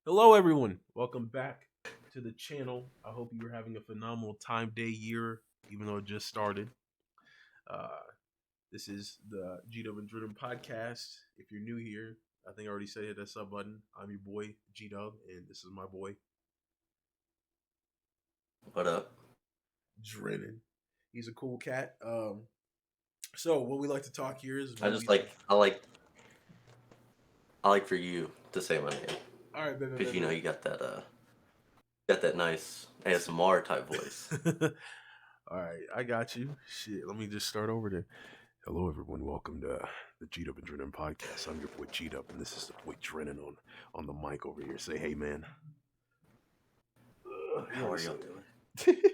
Hello, everyone. Welcome back to the channel. I hope you're having a phenomenal time, day, year, even though it just started. Uh, this is the GD&DR podcast. If you're new here, I think I already said hit that sub button. I'm your boy GW, and this is my boy What up? Drennan. He's a cool cat. So what we like to talk here is I just movies. I like for you to say my name All right, baby, because baby. you got that nice ASMR type voice. All right, I got you. Shit, let me just start over there. Hello, everyone. Welcome to the G Up and Drennan podcast. I'm your boy G Up, and this is the boy Drennan on the mic over here. Say, hey, man. You How already are y'all said doing? it.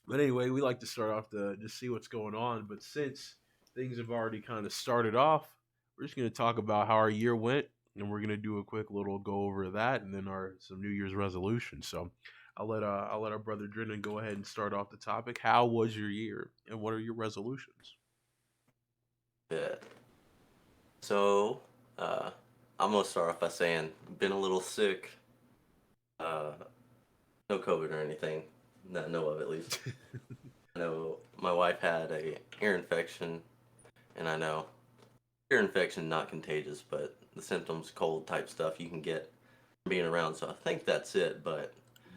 But anyway, we like to start off to just see what's going on. But since things have already kind of started off, we're just going to talk about how our year went, and we're going to do a quick little go over of that, and then our some New Year's resolutions. So I'll let our brother Drennan go ahead and start off the topic. How was your year, and what are your resolutions? Yeah. So, uh, I'm gonna start off by saying been a little sick. Uh, no COVID or anything that I know of, at least. I know my wife had a ear infection, and I know ear infection not contagious, but the symptoms, cold type stuff you can get from being around. So I think that's it, but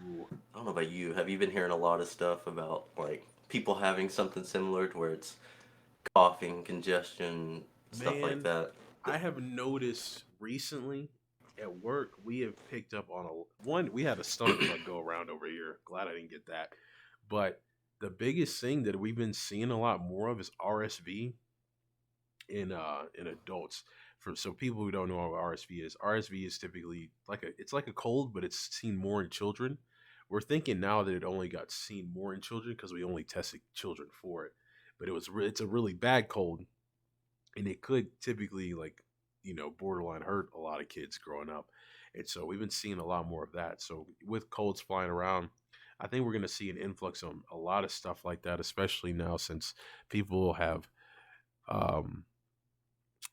Ooh, I don't know about you. Have you been hearing a lot of stuff about like people having something similar to where it's coughing, congestion, stuff like man, that? I have noticed recently at work we have picked up on a one. We had a stomach bug go around over here. Glad I didn't get that. But the biggest thing that we've been seeing a lot more of is RSV in adults. For so people who don't know what RSV is typically it's like a cold, but it's seen more in children. We're thinking now that it only got seen more in children because we only tested children for it. But it's a really bad cold, and it could typically borderline hurt a lot of kids growing up. And so we've been seeing a lot more of that. So with colds flying around, I think we're going to see an influx on a lot of stuff like that, especially now since people have um,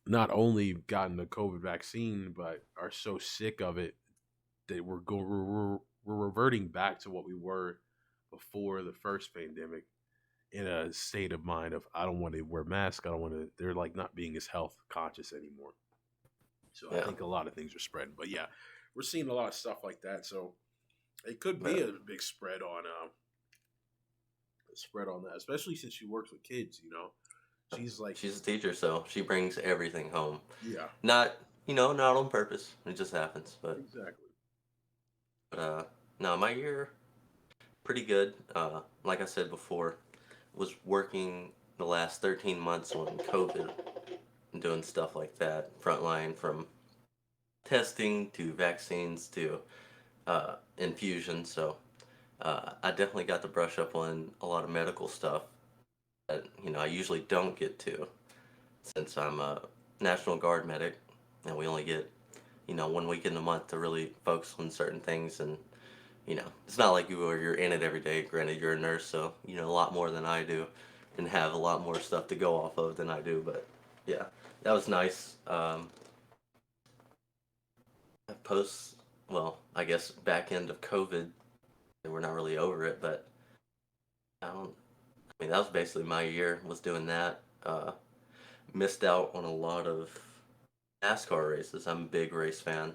not only gotten the COVID vaccine but are so sick of it that we're reverting back to what we were before the first pandemic, in a state of mind of I don't want to wear masks. I don't want to. They're like not being as health conscious anymore. So I Yeah, think a lot of things are spreading. But yeah, we're seeing a lot of stuff like that. So it could be yeah. a big spread on that, especially since she works with kids. She's like, She's a teacher, so she brings everything home. yeah, Not not on purpose. It just happens. exactly. But no, my year pretty good. Like I said before, was working the last 13 months on COVID and doing stuff like that, frontline from testing to vaccines to infusion. So I definitely got to brush up on a lot of medical stuff that I usually don't get to since I'm a National Guard medic, and we only get 1 week in the month to really focus on certain things. And it's not like you're in it every day. Granted, you're a nurse, so you know a lot more than I do, and have a lot more stuff to go off of than I do. But yeah, that was nice. Post, well, I guess back end of COVID, we're not really over it, but I don't. I mean, that was basically my year. Was doing that. Missed out on a lot of NASCAR races. I'm a big race fan.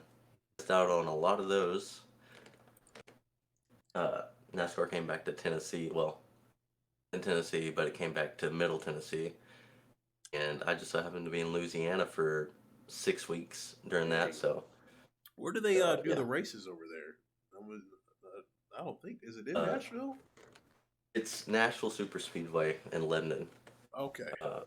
Missed out on a lot of those. Uh, NASCAR came back to Tennessee. Well, in Tennessee, but it came back to Middle Tennessee, and I just so happened to be in Louisiana for 6 weeks during that. Dang. So Where do they do yeah, the races over there? I don't think is it in uh, Nashville? it's Nashville Super Speedway in Lebanon. Okay. Uh,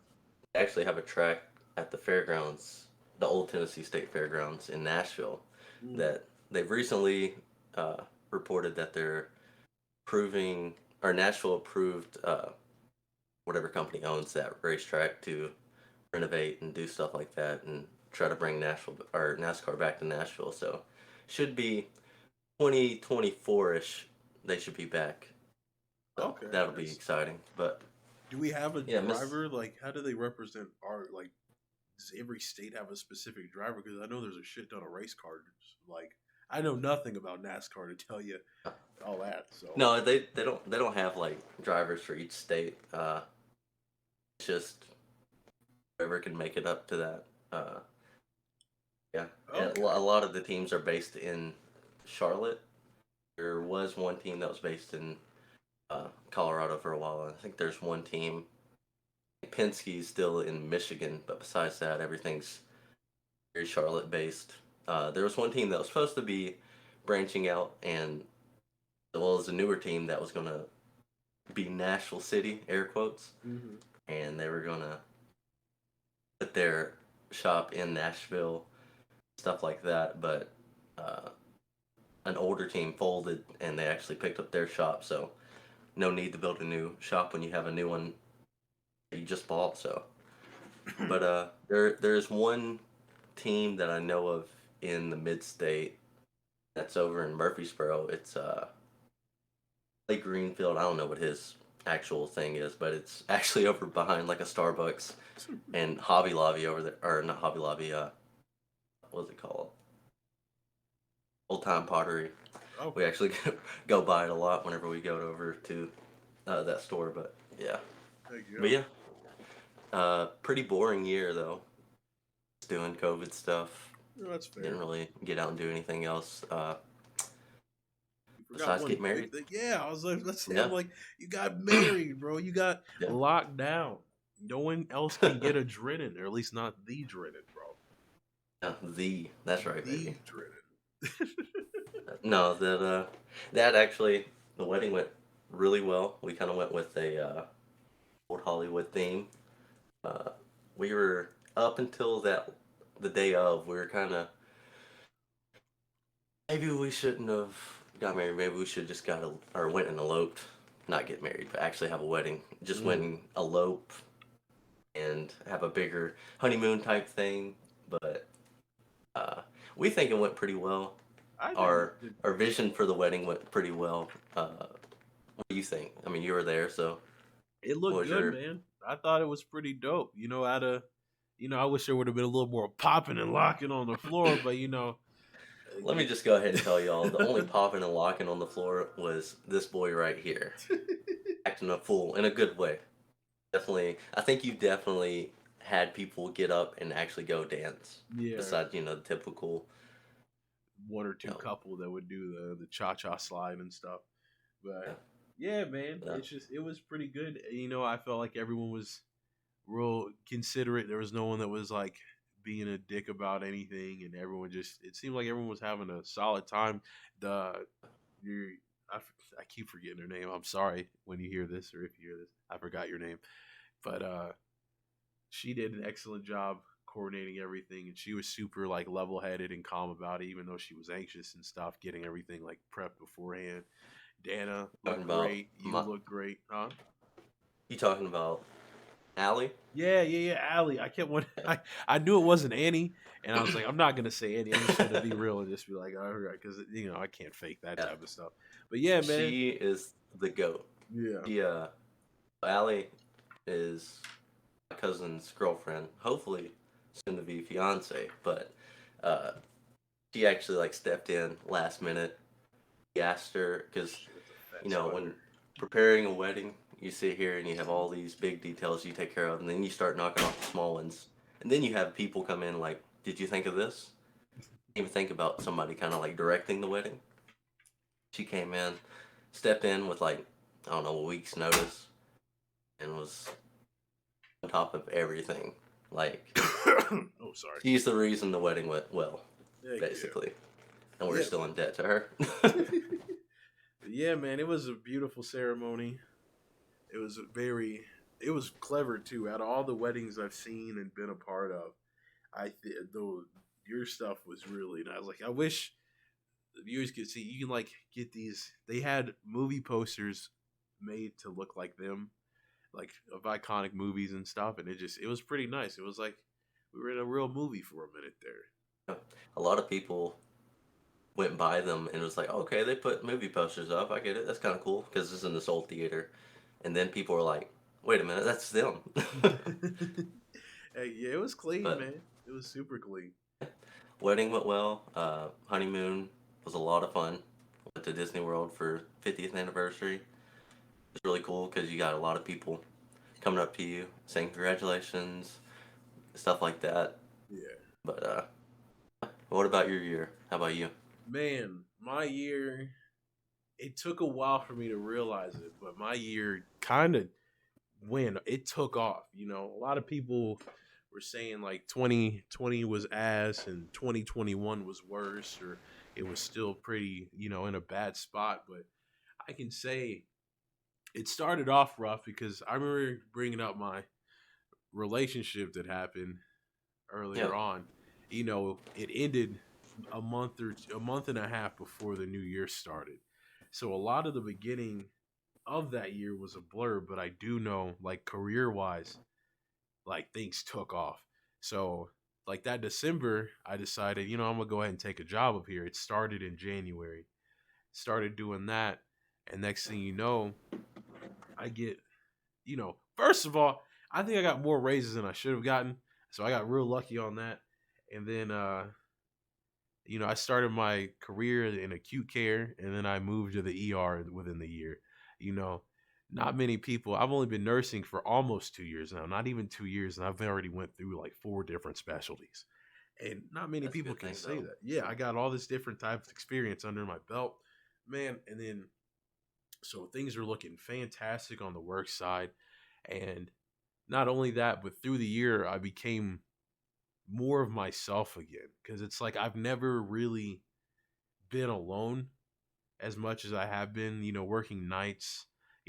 they actually have a track at the fairgrounds, the Old Tennessee State Fairgrounds in Nashville, Mm. that they've recently uh, reported that they're approving, or Nashville approved whatever company owns that racetrack to renovate and do stuff like that and try to bring Nashville or NASCAR back to Nashville. So should be 2024 ish. They should be back. So Okay. that'll be That's exciting. But Do we have a yeah, Miss. driver? Like, how do they represent our like does every state have a specific driver? Because I know there's a shit ton of race cars. Like I know nothing about NASCAR to tell you all that. So No, they don't have like drivers for each state. It's just whoever can make it up to that. Uh, yeah, and a okay. lot of the teams are based in Charlotte. There was one team that was based in Colorado for a while. And I think there's one team. Penske's still in Michigan, but besides that, everything's very Charlotte based. There was one team that was supposed to be branching out, and as well as a newer team that was going to be Nashville City, air quotes, Hmm. and they were going to put their shop in Nashville, stuff like that. But uh, an older team folded, and they actually picked up their shop. So no need to build a new shop when you have a new one that you just bought. So, but there's one team that I know of in the mid state that's over in Murfreesboro. It's Lake Greenfield. I don't know what his actual thing is, but it's actually over behind like a Starbucks and Hobby Lobby over there, or not Hobby Lobby. What's it called? Old Time Pottery. We Okay. actually go by it a lot whenever we go over to that store. But yeah, Heck but yeah. yeah, pretty boring year though. Just doing COVID stuff. No, that's Didn't fair. really get out and do anything else You forgot besides one get big married. thing. Yeah, I was like, let's say, I'm Yeah, like, you got married, bro. You got yeah. locked down. No one else can get a Drennan, or at least not the Drennan, bro. That's right, baby. The Drennan. No, that actually the wedding went really well. We kind of went with a old Hollywood theme. Uh, we were up until the day of. We were kind of maybe we shouldn't have got married. Maybe we should just or went and eloped, not get married, but actually have a wedding. Just went Mm. and elope and have a bigger honeymoon type thing. But uh, we think it went pretty well. I think Our it did our pretty vision well. for the wedding went pretty well. What do you think? I mean, you were there, so It what looked was good, your? man. I thought it was pretty dope. I wish there would have been a little more popping and locking on the floor, but Let me you, just go ahead and tell y'all. The only popping and locking on the floor was this boy right here, acting a fool in a good way. Definitely, I think you definitely had people get up and actually go dance. yeah, Besides, the typical, one or you two know, couple that would do the cha cha slide and stuff. yeah, But yeah, man, yeah. it was pretty good. I felt like everyone was real considerate. There was no one that was like being a dick about anything, and everyone just it seemed like everyone was having a solid time. The you I keep forgetting her name. I'm sorry when you hear this or if you hear this. I forgot your name, but she did an excellent job coordinating everything, and she was super like level headed and calm about it, even though she was anxious and stuff, getting everything like prepped beforehand. Dana Talking looked about great. You look great, huh? you talking about Allie? Yeah, yeah, yeah. Allie, I kept wanting. Yeah. I knew it wasn't Annie, and I was like, I'm not gonna say Annie. I'm just gonna be real and just be like, all right, because I can't fake that Yeah, type of stuff. But yeah, man. she is the goat. Yeah. She Allie is my cousin's girlfriend, hopefully soon to be fiance. But uh, she actually like stepped in last minute. He asked her because Shit, it's a fat spider. when preparing a wedding, you sit here and you have all these big details you take care of, and then you start knocking off the small ones, and then you have people come in like, "Did you think of this?" Didn't even think about somebody kind of like directing the wedding. She came in, stepped in with like I don't know a week's notice, and was on top of everything. Like Oh, sorry. she's the reason the wedding went well, Heck basically, and we're yeah. still in debt to her. Yeah, man. Yeah, man. It was a beautiful ceremony. It was it was clever too. Out of all the weddings I've seen and been a part of, though your stuff was really nice. Like I wish the viewers could see. You can like get these. They had movie posters made to look like them, like of iconic movies and stuff, and it was pretty nice. It was like we were in a real movie for a minute there. A lot of people went by them and was like, okay, they put movie posters up. I get it. That's kind of cool because it's in this old theater. And then people were like, wait a minute, that's them. Hey, yeah, it was clean, But man. It was super clean. wedding went well. Honeymoon was a lot of fun. Went to Disney World for 50th anniversary. It's really cool because you got a lot of people coming up to you saying congratulations, stuff like that. Yeah. But what about your year? How about you? Man, my year, it took a while for me to realize it, but my year kind of it took off. A lot of people were saying like 2020 was ass and 2021 was worse, or it was still pretty, in a bad spot. But I can say it started off rough because I remember bringing up my relationship that happened Yeah. earlier on. It ended a month and a half before the new year started. So a lot of the beginning of that year was a blur, but I do know, like, career wise, like, things took off. So like that December, I decided, I'm gonna go ahead and take a job up here. It started in January. Started doing that, and next thing you know, I get, first of all, I think I got more raises than I should have gotten. So I got real lucky on that. And then I started my career in acute care, and then I moved to the ER within the year. You know, not many people. I've only been nursing for almost 2 years now, not even 2 years, and I've already went through like four different specialties. And not many That's a people good can thing say though. that. Yeah, I got all this different type of experience under my belt, man. And then so things are looking fantastic on the work side, and not only that, but through the year I became more of myself again because it's like I've never really been alone as much as I have been, working nights.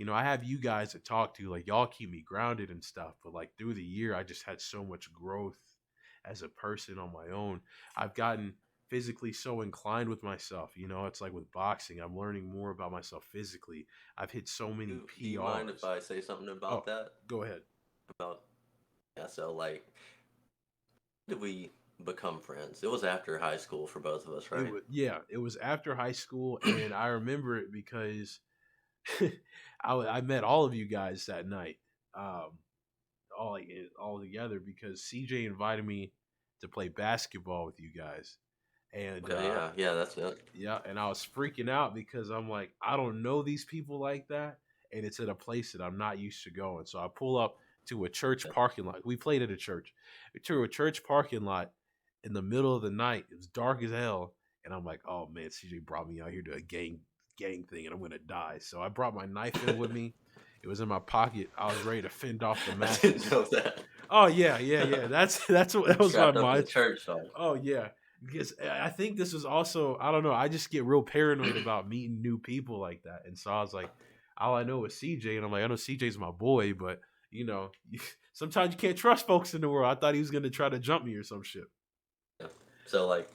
I have you guys to talk to, like y'all keep me grounded and stuff, but like through the year, I just had so much growth as a person on my own. I've gotten physically so inclined with myself. It's like with boxing, I'm learning more about myself physically. I've hit so many Do you mind if PRs. I say something Oh, about that? go ahead. About yeah, so like, did we become friends? It was after high school for both of us, It right? was yeah, it was after high school, and I remember it because I met all of you guys that night, um, all together because CJ invited me to play basketball with you guys, and Okay, yeah, yeah, that's it. yeah, and I was freaking out because I'm like, I don't know these people like that, and it's at a place that I'm not used to going. So I pull up to a church parking lot. We played at a church, to a church parking lot in the middle of the night. It was dark as hell, and I'm like, oh man, CJ brought me out here to a gang thing, and I'm gonna die. So I brought my knife in with me. It was in my pocket. I was ready to fend off the I didn't masses. know that. Oh yeah, yeah, yeah. That's what that was my Strapped up in the mind. church, dog. Oh yeah, because I think this was also, I don't know. I just get real paranoid about meeting new people like that, and so I was like, all I know is CJ, and I'm like, I know CJ's my boy, but you know, sometimes you can't trust folks in the world. I thought he was gonna try to jump me or some shit, Yeah. So like,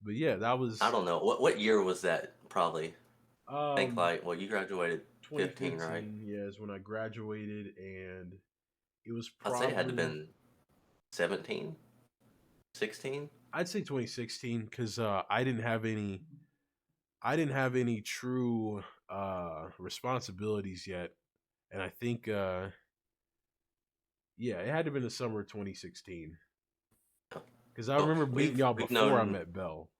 but yeah, that I was don't know what year was that? Probably. I think um like, well, you graduated 15, right? 2015. Yeah, is when I graduated, and it was I'd say it had to have probably, been 17, 16. I'd say 2016 because I didn't have any true responsibilities yet, and I think yeah, it had to have been the summer of 2016 Yeah. because I Oh, remember meeting y'all we've before I known. met Bell.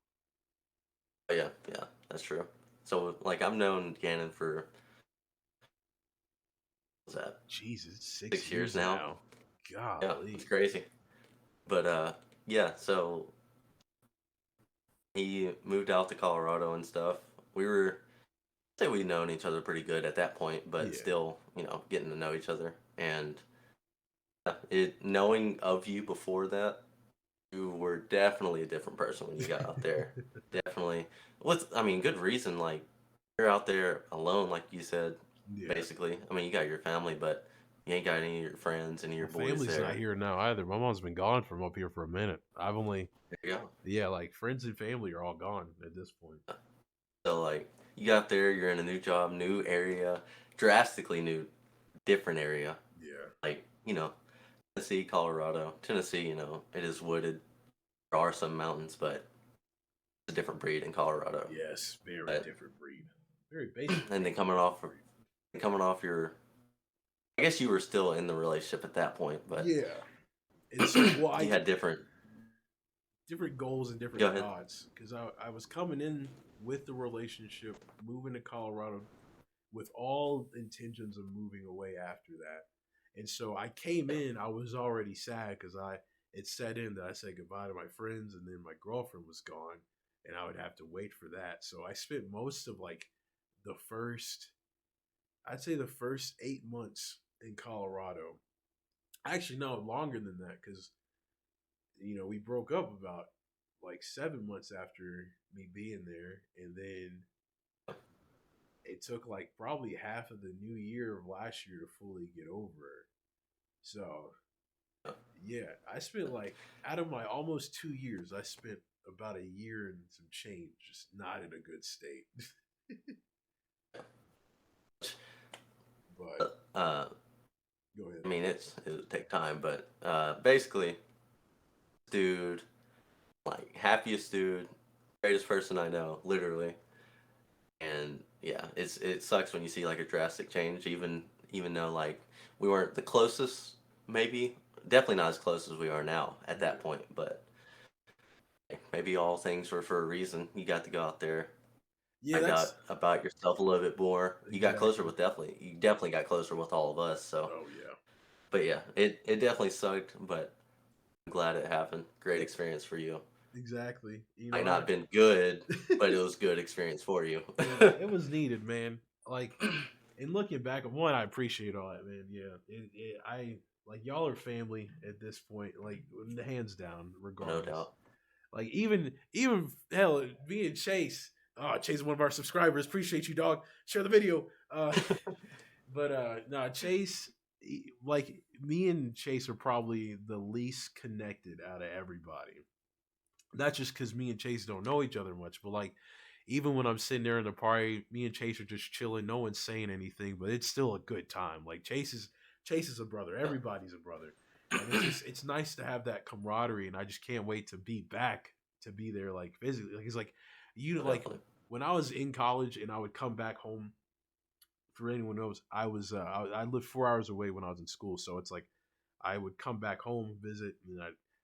Oh, yeah, yeah, that's true. So like, I've known Gannon for what's that, Jesus, 6 years 6 years now. now. Yeah, it's Golly. crazy. But yeah. So he moved out to Colorado and stuff. We were say we'd known each other pretty good at that point, but Yeah. still, getting to know each other. And it knowing of you before that, you were definitely a different person when you got out there. Definitely. What's I mean, good reason. Like, you're out there alone, like you said. Yeah. Basically, I mean, you got your family, but you ain't got any of your friends, any of My your boys family's not there. here now either. My mom's been gone from up here for a minute. I've only, There you go. yeah, like friends and family are all gone at this point. So like, you got there, you're in a new job, new area, drastically new, different area. Yeah. Like, Tennessee, Colorado. Tennessee, it is wooded. There are some mountains, but it's a different breed in Colorado. Yes. Very But different breed. Very basically and then totally different breed. coming off your, I guess you were still in the relationship at that point, but Yeah. And so, well, You had different. different goals and Go different ahead. thoughts because I was coming in with the relationship, moving to Colorado with all intentions of moving away after that. And so I came Yeah, in, I was already sad because I it set in that I said goodbye to my friends and then my girlfriend was gone and I would have to wait for that. So I spent most of like the first I'd say the first 8 months in Colorado. Actually, no, longer than that because we broke up about like 7 months after me being there, and then it took like probably half of the new year of last year to fully get over it. So yeah, I spent like out of my almost 2 years, I spent about a year and some change, just not in a good state. But uh, go ahead. I mean, it would take time, but basically, dude, like happiest dude, greatest person I know, literally. And yeah, it sucks when you see like a drastic change, even though like we weren't the closest, maybe definitely not as close as we are now at that Yeah, point, but maybe all things were for a reason. You got to go out there, yeah, find that's out about yourself a little bit more. exactly. You definitely got closer with all of us. So, Oh yeah, but yeah, it definitely sucked, but I'm glad it happened. Great it, experience for you. exactly. Might not I have been good, but it was good experience for you. it was needed, man. Like, and looking back, one, I appreciate all that, man. Yeah, I like y'all are family at this point, like hands down, No regardless. doubt. Like even hell, me and Chase. Oh, Chase is one of our subscribers. Appreciate you, dog. Share the video. But no, Chase, like me and Chase are probably the least connected out of everybody. Not just because me and Chase don't know each other much, but like even when I'm sitting there in the party, me and Chase are just chilling. No one's saying anything, but it's still a good time. Like Chase is a brother. Yeah. Everybody's a brother, and it's nice to have that camaraderie. And I just can't wait to be back to be there like physically. Like it's like Oh, like definitely. when I was in college and I would come back home. For anyone knows, I lived 4 hours away when I was in school, so it's like I would come back home, visit, and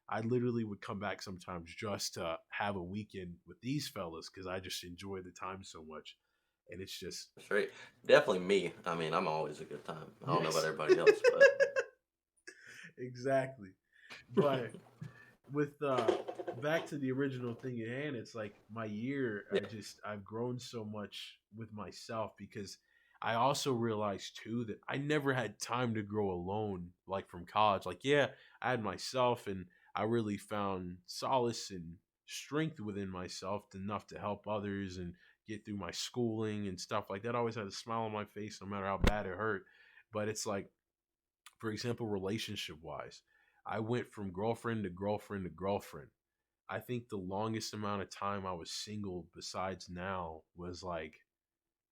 I literally would come back sometimes just to have a weekend with these fellas because I just enjoy the time so much, and it's just That's right. Definitely me. I mean, I'm always a good time. I don't know about yes, everybody else, but exactly. But with back to the original thing at hand, it's like my year, yeah. I've grown so much with myself because I also realized too that I never had time to grow alone like from college. Like yeah, I had myself and I really found solace and strength within myself enough to help others and get through my schooling and stuff like that. I always had a smile on my face no matter how bad it hurt. But it's like for example, relationship wise, I went from girlfriend to girlfriend to girlfriend. I think the longest amount of time I was single besides now was like,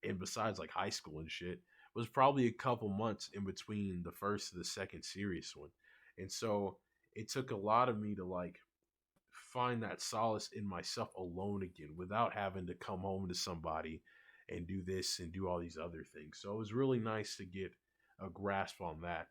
and besides like high school and shit, was probably a couple months in between the first and the second serious one. And so it took a lot of me to like find that solace in myself alone again without having to come home to somebody and do this and do all these other things. So it was really nice to get a grasp on that.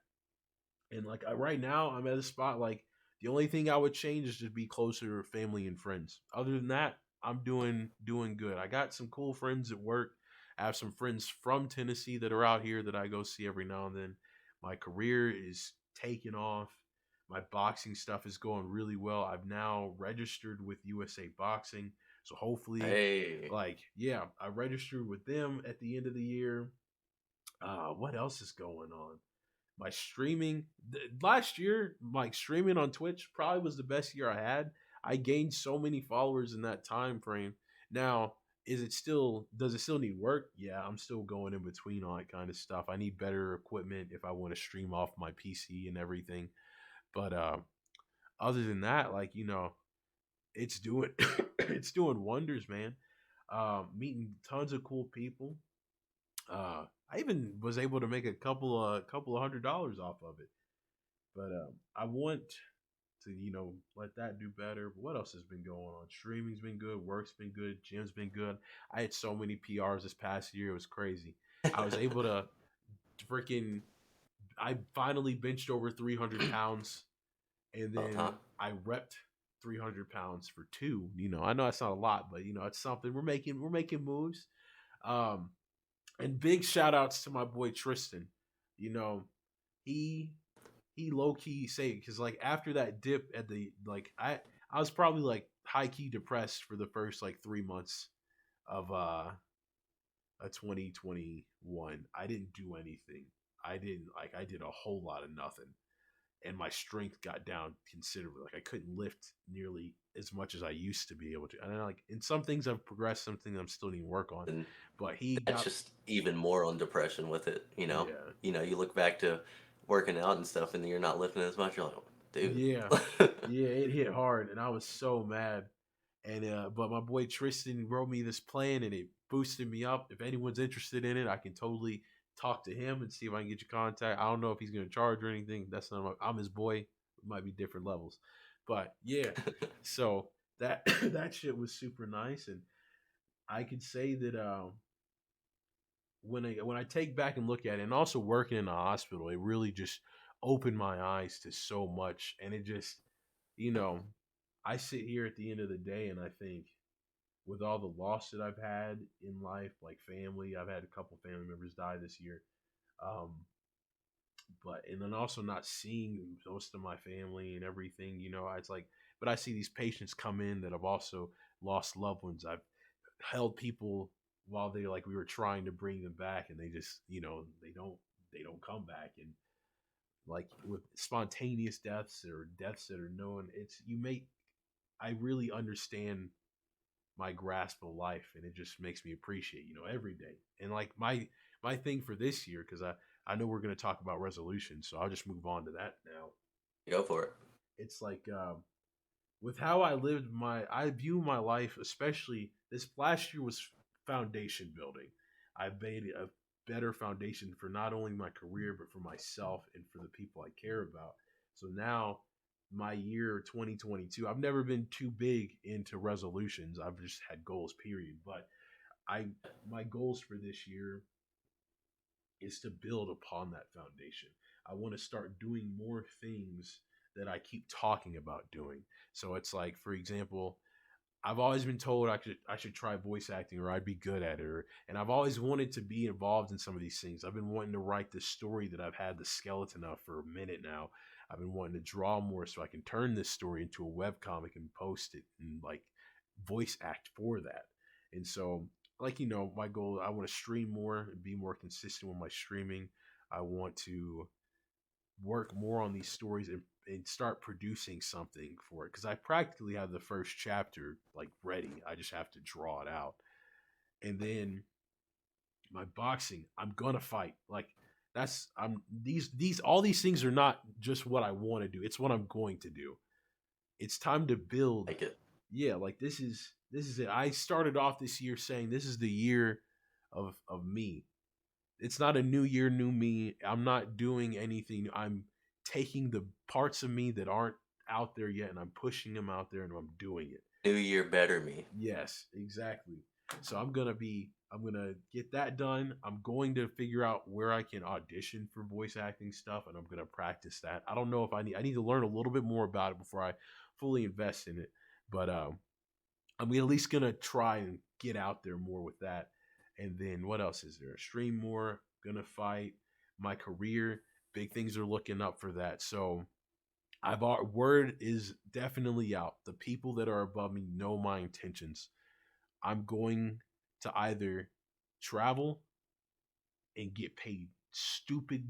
And like right now, I'm at a spot like the only thing I would change is to be closer to family and friends. Other than that, I'm doing good. I got some cool friends at work. I have some friends from Tennessee that are out here that I go see every now and then. My career is taking off. My boxing stuff is going really well. I've now registered with USA Boxing. So hopefully, Hey, like, yeah, I registered with them at the end of the year. What else is going on? My streaming last year, like streaming on Twitch, probably was the best year I had. I gained so many followers in that time frame. Now, does it still need work? Yeah, I'm still going in between all that kind of stuff. I need better equipment if I want to stream off my PC and everything. But other than that, like, it's doing it's doing wonders, man. Meeting tons of cool people. I even was able to make a couple of $100 off of it. But I want to, let that do better. But what else has been going on? Streaming's been good. Work's been good. Gym's been good. I had so many PRs this past year. It was crazy. I was able to freaking. I finally benched over 300 pounds, And About time. then I repped 300 pounds for two. I know that's not a lot, but it's something. We're making moves. Um, and big shout outs to my boy Tristan. You know, he he low key saved because like after that dip at the like I was probably like high key depressed for the first like 3 months of a 2021. I didn't do anything. I did a whole lot of nothing. And my strength got down considerably. Like I couldn't lift nearly as much as I used to be able to. And then like in some things I've progressed, some things I'm still needing to work on. And But he that's got just even more on depression with it, you know. yeah. You look back to working out and stuff, and you're not lifting as much. You're like, dude. Yeah. Yeah, it hit hard and I was so mad. And but my boy Tristan wrote me this plan and it boosted me up. If anyone's interested in it, I can totally talk to him and see if I can get your contact. I don't know if he's gonna charge or anything. That's not I'm his boy. It might be different levels. But yeah. So that that shit was super nice. And I could say that when I take back and look at it and also working in a hospital, it really just opened my eyes to so much. And it just you know, I sit here at the end of the day and I think with all the loss that I've had in life, like family, I've had a couple family members die this year. Um, but and then also not seeing most of my family and everything, it's like, but I see these patients come in that have also lost loved ones. I've held people while we were trying to bring them back and they just, they don't come back. And like with spontaneous deaths or deaths that are known, I really understand my grasp of life and it just makes me appreciate every day. And like my thing for this year, because I know we're going to talk about resolutions, so I'll just move on to that now. Go for it. It's like with how I view my life, especially this last year was foundation building. I made a better foundation for not only my career but for myself and for the people I care about. So now my year 2022, I've never been too big into resolutions. I've just had goals, period. But I my goals for this year is to build upon that foundation. I want to start doing more things that I keep talking about doing. So it's like, for example, I've always been told I should try voice acting or I'd be good at it. And I've always wanted to be involved in some of these things. I've been wanting to write this story that I've had the skeleton of for a minute now. I've been wanting to draw more so I can turn this story into a web comic and post it and like voice act for that. And so, like, my goal, I want to stream more and be more consistent with my streaming. I want to work more on these stories and start producing something for it because I practically have the first chapter like ready. I just have to draw it out. And then my boxing, I'm gonna fight. Like that's I'm these all these things are not just what I want to do. It's what I'm going to do. It's time to build. Like it. Yeah, like this is it. I started off this year saying this is the year of me. It's not a new year, new me. I'm not doing anything. I'm taking the parts of me that aren't out there yet and I'm pushing them out there and I'm doing it. New year, better me. Yes, exactly. So I'm gonna get that done. I'm going to figure out where I can audition for voice acting stuff and I'm gonna practice that. I don't know if I need to learn a little bit more about it before I fully invest in it. But I'm at least gonna try and get out there more with that. And then what else is there? Stream more, gonna fight, my career, big things are looking up for that. So word is definitely out. The people that are above me know my intentions. I'm going to either travel and get paid stupid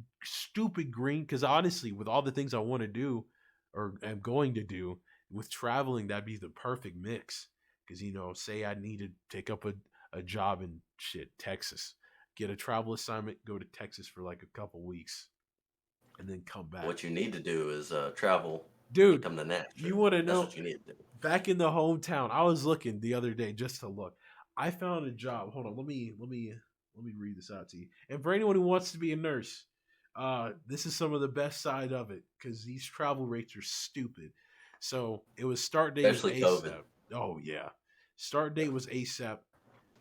green because honestly, with all the things I want to do or am going to do with traveling, that'd be the perfect mix. Because say I need to take up a job in Texas, get a travel assignment, go to Texas for like a couple weeks, and then come back. What you need to do is travel, Dude, become the you natural. want to That's know? what you need to do. Back in the hometown, I was looking the other day just to look. I found a job. Hold on, let me read this out to you. And for anyone who wants to be a nurse, this is some of the best side of it because these travel rates are stupid. So it was start date was Especially COVID. ASAP. Oh yeah, start date was ASAP.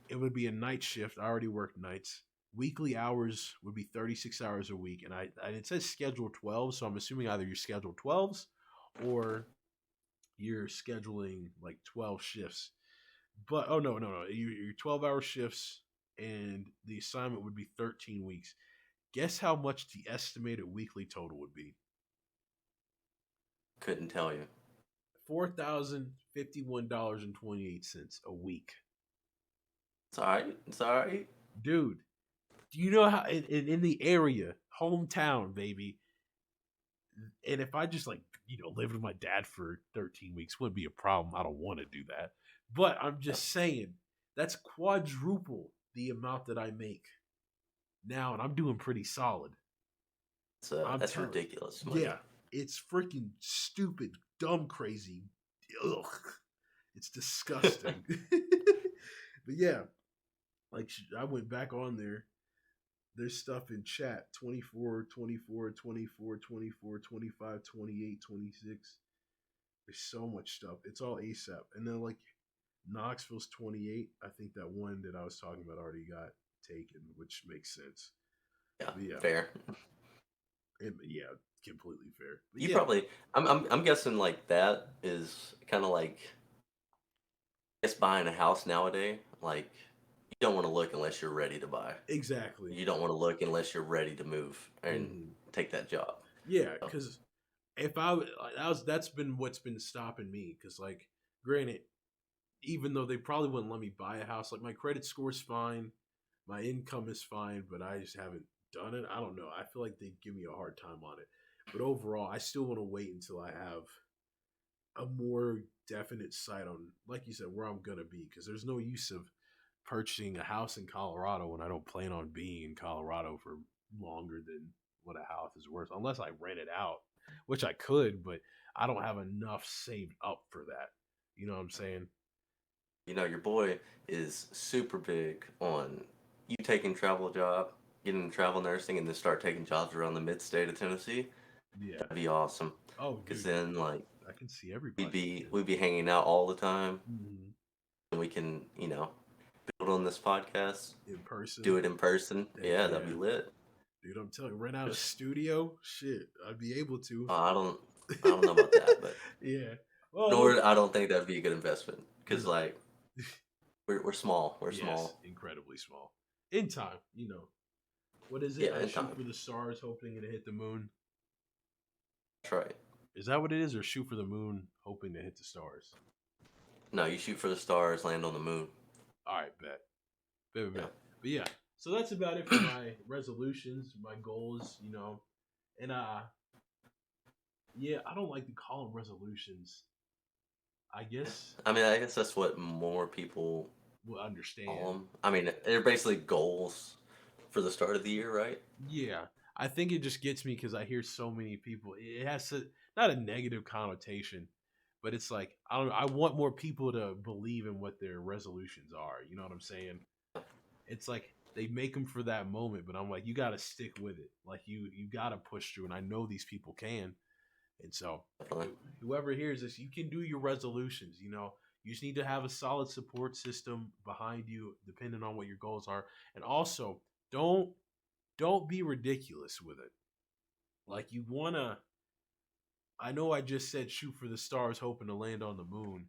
It would be a night shift. I already worked nights. Weekly hours would be 36 hours a week, and it says schedule 12, so I'm assuming either you schedule 12s or you're scheduling like 12 shifts. But oh no, no, no. You're 12-hour shifts and the assignment would be 13 weeks. Guess how much the estimated weekly total would be? Couldn't tell you. $4,051.28 a week. It's all right. It's all right. Dude, do you know how in the area, hometown, baby? And if I just like, lived with my dad for 13 weeks, wouldn't be a problem. I don't want to do that. But I'm just saying, that's quadruple the amount that I make now, and I'm doing pretty solid. I'm That's telling ridiculous you. Yeah, money. it's freaking stupid, dumb, crazy. Ugh. It's disgusting. But yeah, like I went back on there. There's stuff in chat 24, 24, 24, 24, 25, 28, 26. There's so much stuff. It's all ASAP. And then like Knoxville's 28. I think that one that I was talking about already got taken, which makes sense. Yeah, But yeah, fair. yeah, completely fair. But You yeah, probably. I'm guessing like that is kind of like, I guess, buying a house nowadays. Like, you don't want to look unless you're ready to buy. exactly. You don't want to look unless you're ready to move and Hmm. take that job. Yeah, So, because if I like, that's been what's been stopping me. Because like, granted, even though they probably wouldn't let me buy a house, like my credit score's fine, my income is fine, but I just haven't done it. I don't know. I feel like they give me a hard time on it. But overall, I still want to wait until I have a more definite sight on, like you said, where I'm gonna be. Because there's no use of purchasing a house in Colorado when I don't plan on being in Colorado for longer than what a house is worth, unless I rent it out, which I could, but I don't have enough saved up for that. You know what I'm saying? your boy is super big on you taking travel job, getting into travel nursing, and then start taking jobs around the mid state of Tennessee. Yeah. That'd be awesome. Oh, Cause dude, then like I can see we'd everybody. be we'd be hanging out all the time, Hmm. and we can build on this podcast, In do person. it in person. Heck Yeah, that'd be yeah. lit. Dude, I'm telling you, rent out a Just studio. Shit, I'd be able to. I don't know about that, but Yeah. Well, nor I don't think that'd be a good investment because no. like we're small. We're Yes, small. incredibly small. In time, what is it? Yeah, in Shoot time. for the stars, hoping to hit the moon. That's right. Is that what it is, or shoot for the moon, hoping to hit the stars? No, you shoot for the stars, land on the moon. All right, bet, bet, Yeah. bet. But yeah, so that's about it for my resolutions, my goals. And yeah, I don't like to call them resolutions. I guess I mean, I guess that's what more people we'll call understand. them. I mean, they're basically goals for the start of the year, right? Yeah, I think it just gets me because I hear so many people. It has not a negative connotation, but it's like I don't know. I want more people to believe in what their resolutions are. You know what I'm saying? It's like they make them for that moment, but I'm like, you got to stick with it. Like you got to push through, and I know these people can. And so, Definitely. whoever hears this, you can do your resolutions. You just need to have a solid support system behind you, depending on what your goals are, and also don't don't be ridiculous with it. Like you wanna. I know I just said shoot for the stars, hoping to land on the moon,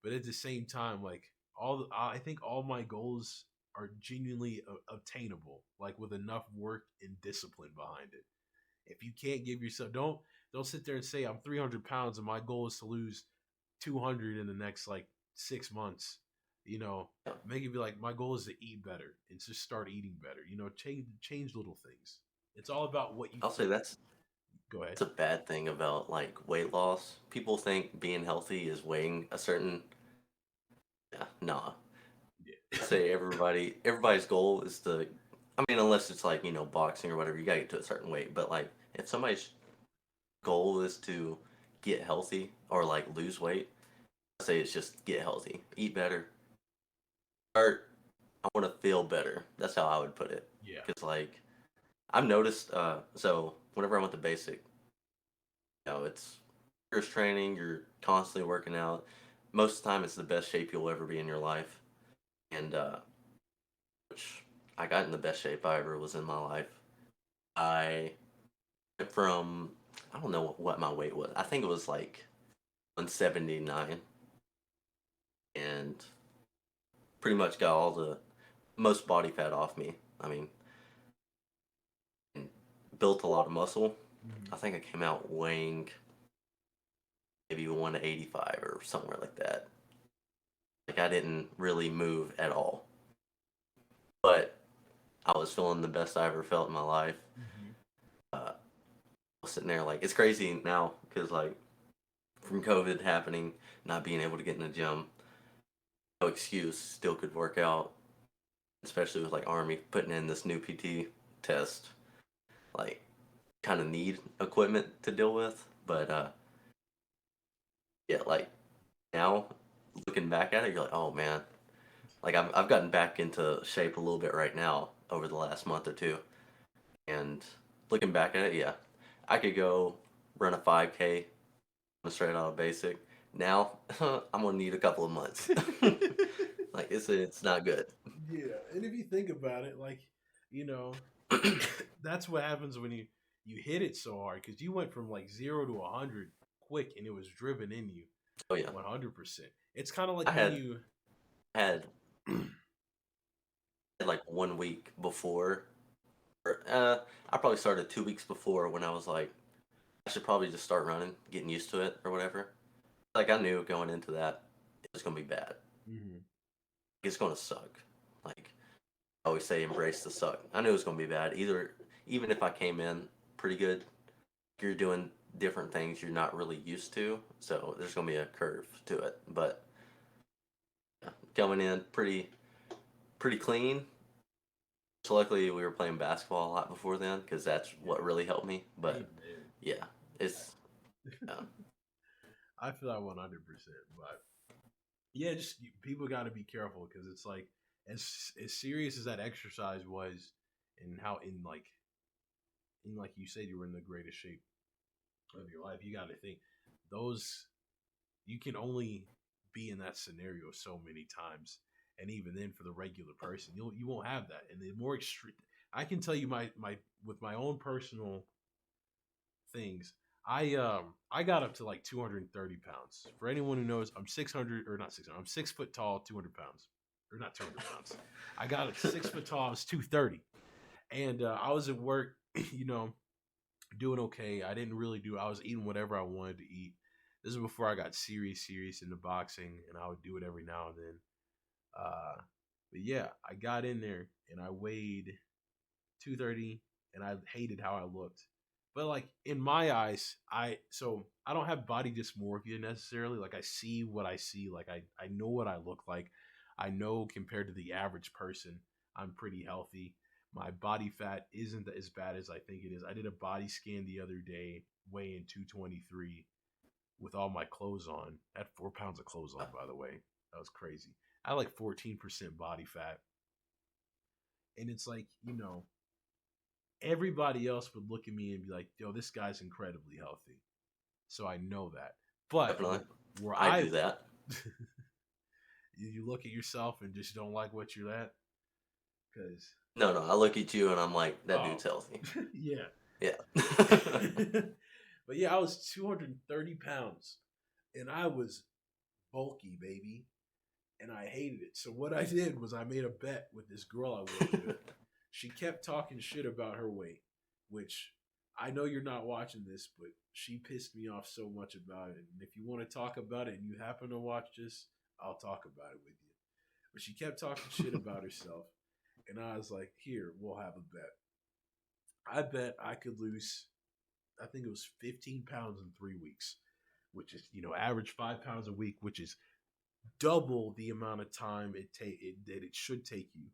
but at the same time, like I think all my goals are genuinely obtainable, like with enough work and discipline behind it. If you can't give yourself, don't sit there and say I'm 300 pounds and my goal is to lose 200 in the next like 6 months. You know, Yeah. make it be like my goal is to eat better and just start eating better. Change little things. It's all about what you I'll say think. that's Go ahead. that's a bad thing about like weight loss. People think being healthy is weighing a certain. Yeah, nah. Yeah. Say everybody's goal is to. I mean, unless it's like boxing or whatever, you gotta get to a certain weight. But like, if somebody's goal is to get healthy or like lose weight, I say it's just get healthy, eat better, start. I want to feel better. That's how I would put it. Yeah. Because like I've noticed, so whenever I went to basic, it's first training. You're constantly working out. Most of the time, it's the best shape you'll ever be in your life, and which I got in the best shape I ever was in my life. I went from I don't know what my weight was. I think it was like 179, and pretty much got all the most body fat off me. I mean, and built a lot of muscle. Mm-hmm. I think I came out weighing maybe 185 or somewhere like that. Like I didn't really move at all, but I was feeling the best I ever felt in my life. Mm-hmm. I was sitting there like it's crazy now because like from COVID happening, not being able to get in the gym, no excuse, still could work out, especially with like Army putting in this new PT test. Like kind of need equipment to deal with, but yeah, like now looking back at it, you're like, oh man, like I've gotten back into shape a little bit right now over the last month or two, and looking back at it, yeah, I could go run a 5K straight out of basic. Now I'm gonna need a couple of months. Like it's not good. Yeah, and if you think about it, like, you know, that's what happens when you hit it so hard because you went from like 0 to 100 quick, and it was driven in you Oh yeah, 100%. It's kind of like I when had you. had like 1 week before. Or, I probably started 2 weeks before when I was like, I should probably just start running, getting used to it or whatever. Like I knew going into that it was gonna be bad. Mhm. It's gonna suck. Like I always say, embrace the suck. I knew it was gonna be bad. Either even if I came in pretty good, you're doing different things you're not really used to, so there's gonna be a curve to it. But yeah, coming in pretty clean. So luckily we were playing basketball a lot before then because that's what Yeah. really helped me. But Amen. yeah, it's yeah, I feel that 100%, but yeah, just people got to be careful because it's like as serious as that exercise was, and how in like you said you were in the greatest shape of your life. You got to think those you can only be in that scenario so many times, and even then, for the regular person, you won't have that. And the more extreme, I can tell you my with my own personal things. I got up to like 230 pounds. For anyone who knows, I'm 600 or not 600. I'm 6 foot tall, 200 pounds, or not 200 pounds. I got it 6 foot tall. I was 230, and I was at work, you know, doing okay. I didn't really do. I was eating whatever I wanted to eat. This is before I got serious into boxing, and I would do it every now and then. But yeah, I got in there and I weighed 230, and I hated how I looked. But like in my eyes, I don't have body dysmorphia necessarily. Like I see what I see. Like I know what I look like. I know compared to the average person, I'm pretty healthy. My body fat isn't as bad as I think it is. I did a body scan the other day, weighing 223 with all my clothes on. I had 4 pounds of clothes on, by the way. That was crazy. I had like 14% body fat. And it's like, everybody else would look at me and be like, yo, this guy's incredibly healthy. So I know that. But definitely. where I I do that. you look at yourself and just don't like what you're at, because No, no, I look at you and I'm like, that oh dude's healthy. yeah. Yeah. But yeah, I was 230 pounds, and I was bulky, baby, and I hated it. So what I did was I made a bet with this girl I worked with. She kept talking shit about her weight, which I know you're not watching this, but she pissed me off so much about it. And if you want to talk about it and you happen to watch this, I'll talk about it with you. But she kept talking shit about herself. And I was like, here, we'll have a bet. I bet I could lose, I think it was 15 pounds in 3 weeks, which is, average 5 pounds a week, which is double the amount of time that it should take you,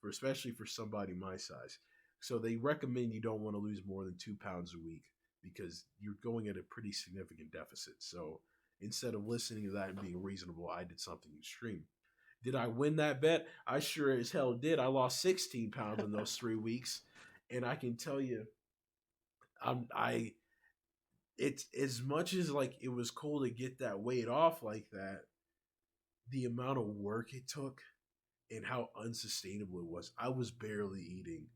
for especially for somebody my size. So they recommend you don't want to lose more than 2 pounds a week because you're going at a pretty significant deficit. So instead of listening to that and being reasonable, I did something extreme. Did I win that bet? I sure as hell did. I lost 16 pounds in those 3 weeks, and I can tell you, I it's as much as like it was cool to get that weight off like that. The amount of work it took and how unsustainable it was. I was barely eating.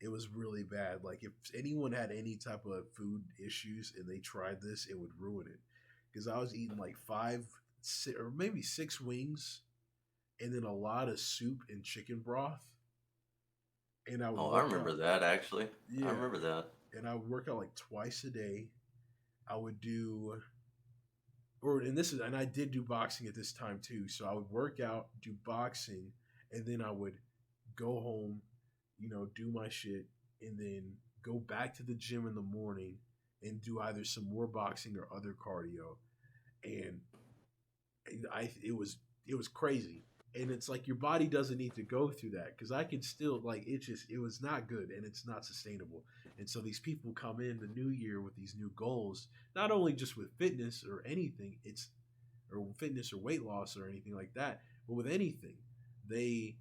It was really bad. Like if anyone had any type of food issues and they tried this, it would ruin it. Because I was eating like or maybe six wings, and then a lot of soup and chicken broth, and I would Oh, I work remember out. that actually. I Yeah, remember that. and I would work out like twice a day. I would do, and I did do boxing at this time too. So I would work out, do boxing, and then I would go home, do my shit, and then go back to the gym in the morning and do either some more boxing or other cardio. And I it was crazy. And it's like your body doesn't need to go through that because I could still like it was not good and it's not sustainable. And so these people come in the new year with these new goals, not only just with fitness or anything, it's or fitness or weight loss or anything like that, but with anything, they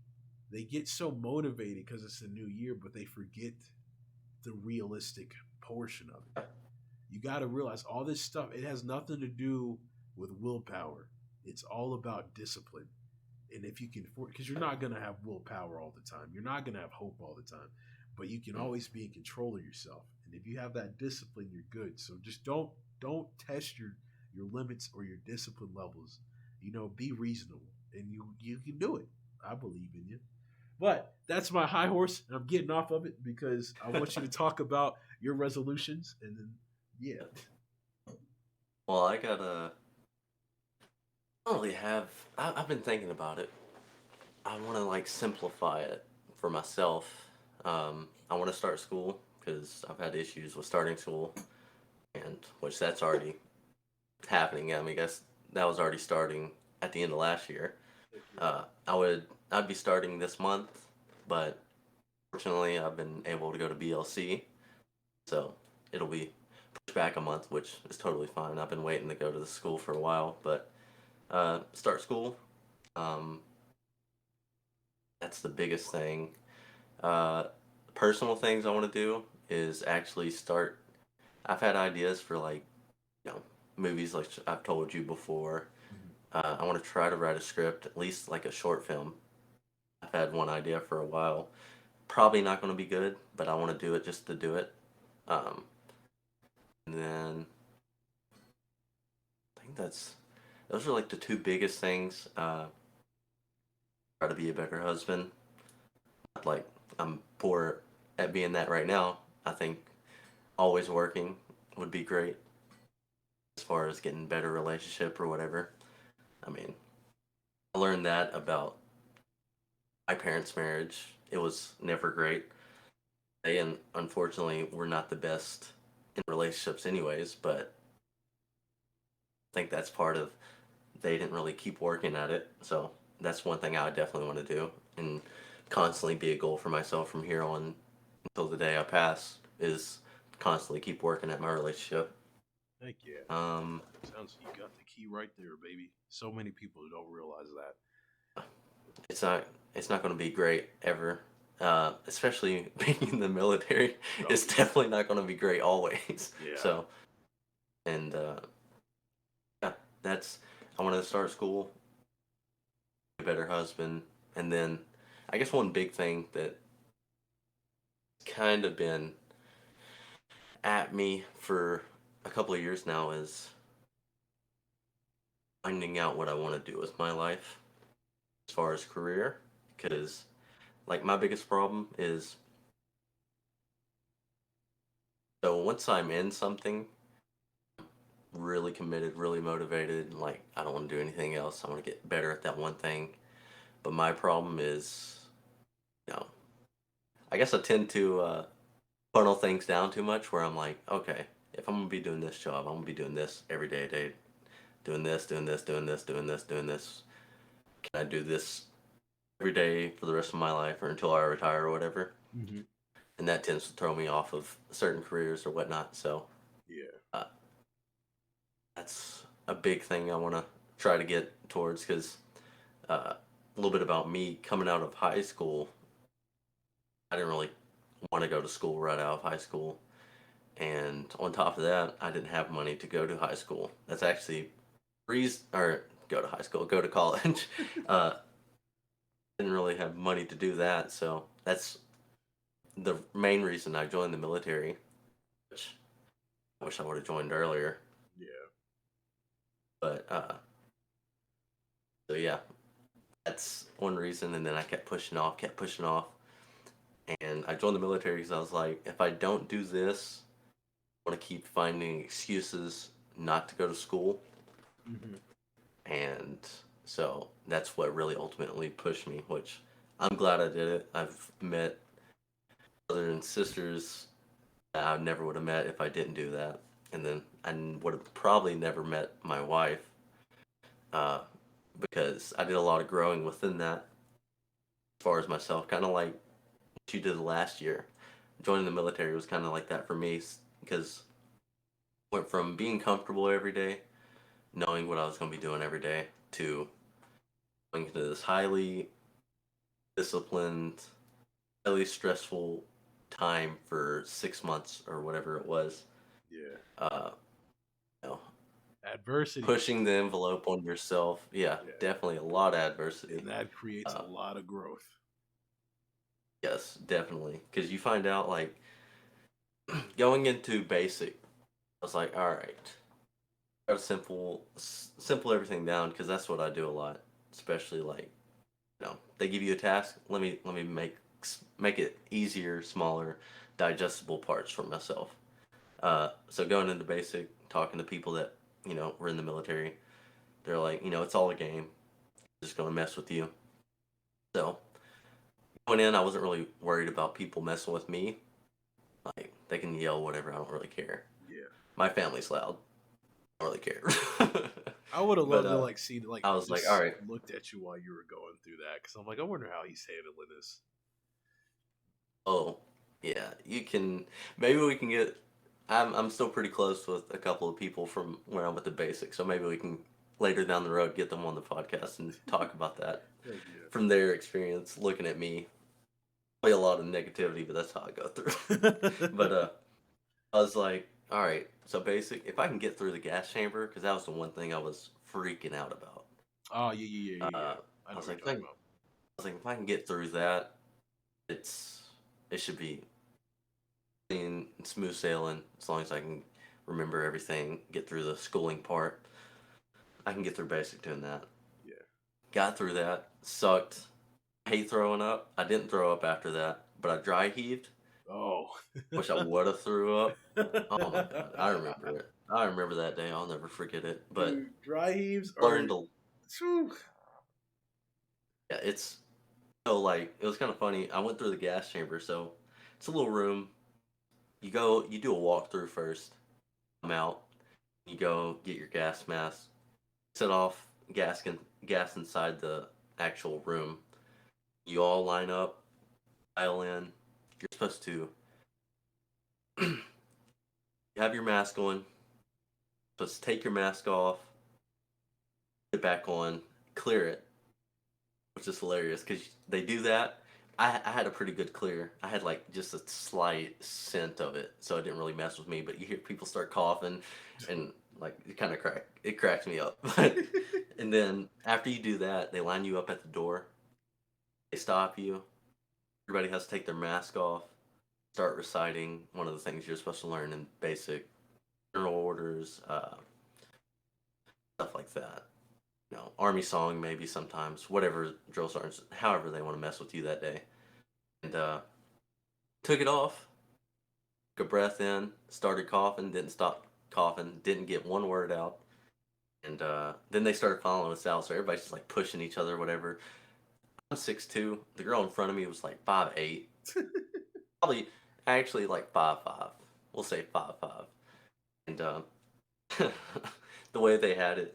they get so motivated because it's a new year, but they forget the realistic portion of it. You got to realize all this stuff, it has nothing to do with willpower. It's all about discipline. And if you can, because you're not going to have willpower all the time, you're not going to have hope all the time, but you can Mm. always be in control of yourself. And if you have that discipline, you're good. So just don't test your limits or your discipline levels. Be reasonable, and you can do it. I believe in you. But that's my high horse, and I'm getting off of it because I want you to talk about your resolutions, and then yeah, Well, I don't really have. I've been thinking about it. I want to like simplify it for myself. I want to start school because I've had issues with starting school, and which that's already happening. I mean, I guess that was already starting at the end of last year. heck yeah, I'd be starting this month, but fortunately, I've been able to go to BLC, so it'll be pushed back a month, which is totally fine. I've been waiting to go to the school for a while, but start school. Um, that's the biggest thing. Uh, Personal things I want to do is actually start. I've had ideas for like you know movies like I've told you before. Mhm. I want to try to write a script, at least like a short film. I've had one idea for a while. Probably not going to be good, but I want to do it just to do it. Um, and then I think those are like the two biggest things. Try to be a better husband. Like I'm poor at being that right now. I think always working would be great as far as getting better relationship or whatever. I mean, I learned that about my parents' marriage. It was never great. They and unfortunately were not the best in relationships anyways, but I think that's part of they didn't really keep working at it. So that's one thing I would definitely want to do and constantly be a goal for myself from here on until the day I pass is constantly keep working at my relationship. heck yeah. Um, Sounds you got the key right there, baby. So many people don't realize that. it's not it's not going to be great ever. Especially being in the military, Oh it's yeah, definitely not going to be great always. yeah. So, and yeah, that's I want to start school, be a better husband, and then I guess one big thing that kind of been at me for a couple of years now is finding out what I want to do with my life as far as career. Because, like, my biggest problem is so once I'm in something, really committed, really motivated, and like, I don't want to do anything else. I want to get better at that one thing. But my problem is, you know, I guess I tend to funnel things down too much where I'm like, okay, if I'm going to be doing this job, I'm going to be doing this every day, doing this, doing this, doing this, doing this, doing this. Can I do this every day for the rest of my life or until I retire or whatever? Hmm. And that tends to throw me off of certain careers or whatnot. So Yeah. uh, that's a big thing I want to try to get towards because a little bit about me coming out of high school, I didn't really want to go to school right out of high school. And on top of that, I didn't have money to go to high school. That's actually reason or go to high school, go to college. uh, didn't really have money to do that, so that's the main reason I joined the military, which I wish I would have joined earlier, Yeah. but so yeah, that's one reason. And then I kept pushing off, and I joined the military because I was like, if I don't do this, I want to keep finding excuses not to go to school, Hmm. and so that's what really ultimately pushed me. Which I'm glad I did it. I've met brothers and sisters that I never would have met if I didn't do that, and then I would have probably never met my wife uh, because I did a lot of growing within that as far as myself, kind of like what you did last year. Joining the military was kind of like that for me because I went from being comfortable every day, knowing what I was going to be doing every day, to going into this highly disciplined, highly stressful time for 6 months or whatever it was. Yeah. Uh, you know, Adversity. pushing the envelope on yourself. Yeah, Yeah. definitely a lot of adversity. And that creates a Uh, lot of growth. yes, definitely. Because you find out, like, going into basic, I was like, all right, gotta simple everything down because that's what I do a lot. Especially like, they give you a task. Let me make it easier, smaller, digestible parts for myself. So going into basic, talking to people that were in the military, they're like, it's all a game. Just gonna mess with you. So going in, I wasn't really worried about people messing with me. Like they can yell whatever, I don't really care. Yeah. My family's loud, I don't really care. I would have but loved to like see like I was like, all just right, looked at you while you were going through that because I'm like, I wonder how he's handling this. oh yeah, you can. Maybe we can get. I'm still pretty close with a couple of people from where I'm at the basics, so maybe we can later down the road get them on the podcast and talk about that Heck from their experience looking at me. Probably a lot of negativity, but that's how I go through. yeah. but I was like, all right, so basic. If I can get through the gas chamber, because that was the one thing I was freaking out about. Oh yeah, yeah, yeah, yeah, yeah. I I know was what you're like, talking about. if I can get through that, it's it should be clean and smooth sailing as long as I can remember everything, get through the schooling part. I can get through basic doing that. Yeah. Got through that. Sucked. Hate throwing up. I didn't throw up after that, but I dry heaved. Oh. Wish I would have threw up. Oh my god, I remember it. I remember that day. I'll never forget it. But Dude, dry heaves are. learned to. Whew. Yeah, it's so like it was kind of funny. I went through the gas chamber, so it's a little room. You do a walkthrough first. Come out. You go get your gas mask. Set off gas inside the actual room. You all line up, file in. You're supposed to have your mask on. Supposed to take your mask off, put it back on, clear it, which is hilarious because they do that. I had a pretty good clear. I had like just a slight scent of it, so it didn't really mess with me. But you hear people start coughing, and like it cracks me up. And then after you do that, they line you up at the door. They stop you. Everybody has to take their mask off, start reciting one of the things you're supposed to learn in basic general orders, stuff like that. Army song maybe sometimes, whatever drill sergeants, however they want to mess with you that day. And took it off, took a breath in, started coughing, didn't stop coughing, didn't get one word out. And then they started following us out, so everybody's just like pushing each other, whatever. I'm 6'2". The girl in front of me was like 5'8". Probably actually like 5'5". We'll say 5'5". And the way they had it,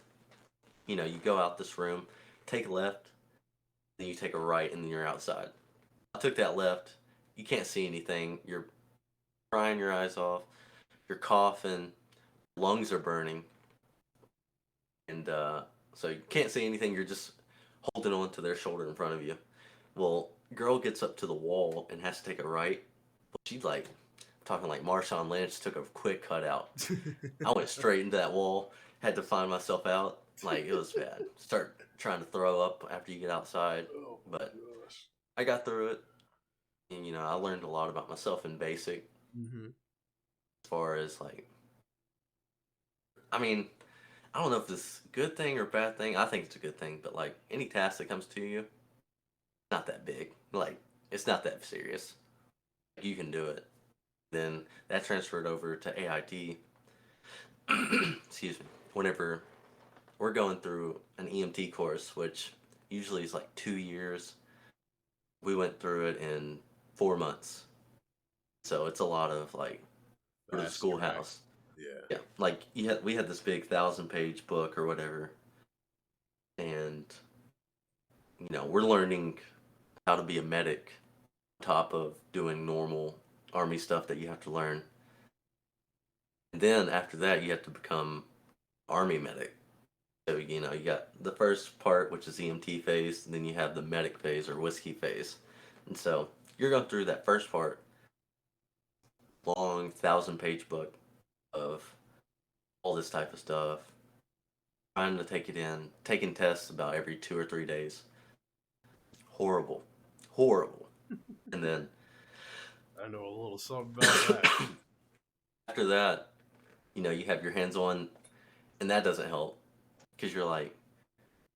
you go out this room, take a left, then you take a right, and then you're outside. I took that left. You can't see anything. You're crying your eyes off. You're coughing. Lungs are burning. And so you can't see anything. You're just holding on to their shoulder in front of you. Well, girl gets up to the wall and has to take a right. But she's like, talking like Marshawn Lynch took a quick cut out. I went straight into that wall. Had to find myself out. Like it was bad. Start trying to throw up after you get outside, Oh my but gosh. I got through it. And, I learned a lot about myself in basic Hmm. as far as like, I mean, I don't know if this is a good thing or bad thing. I think it's a good thing, but like any task that comes to you, not that big. Like, it's not that serious. You can do it. Then that transferred over to AIT. Excuse me. Whenever we're going through an EMT course, which usually is like 2 years, we went through it in 4 months. So it's a lot of like, sort of Fast track. schoolhouse. Yeah. Yeah, like we had this big 1,000-page book or whatever, and we're learning how to be a medic on top of doing normal army stuff that you have to learn. And then after that, you have to become army medic. So, you got the first part, which is EMT phase, and then you have the medic phase or whiskey phase. And so you're going through that first part, long 1,000-page book of all this type of stuff, trying to take it in, taking tests about every 2 or 3 days. Horrible. Horrible. And then I know a little something about that. after that, you have your hands on, and that doesn't help because you're like,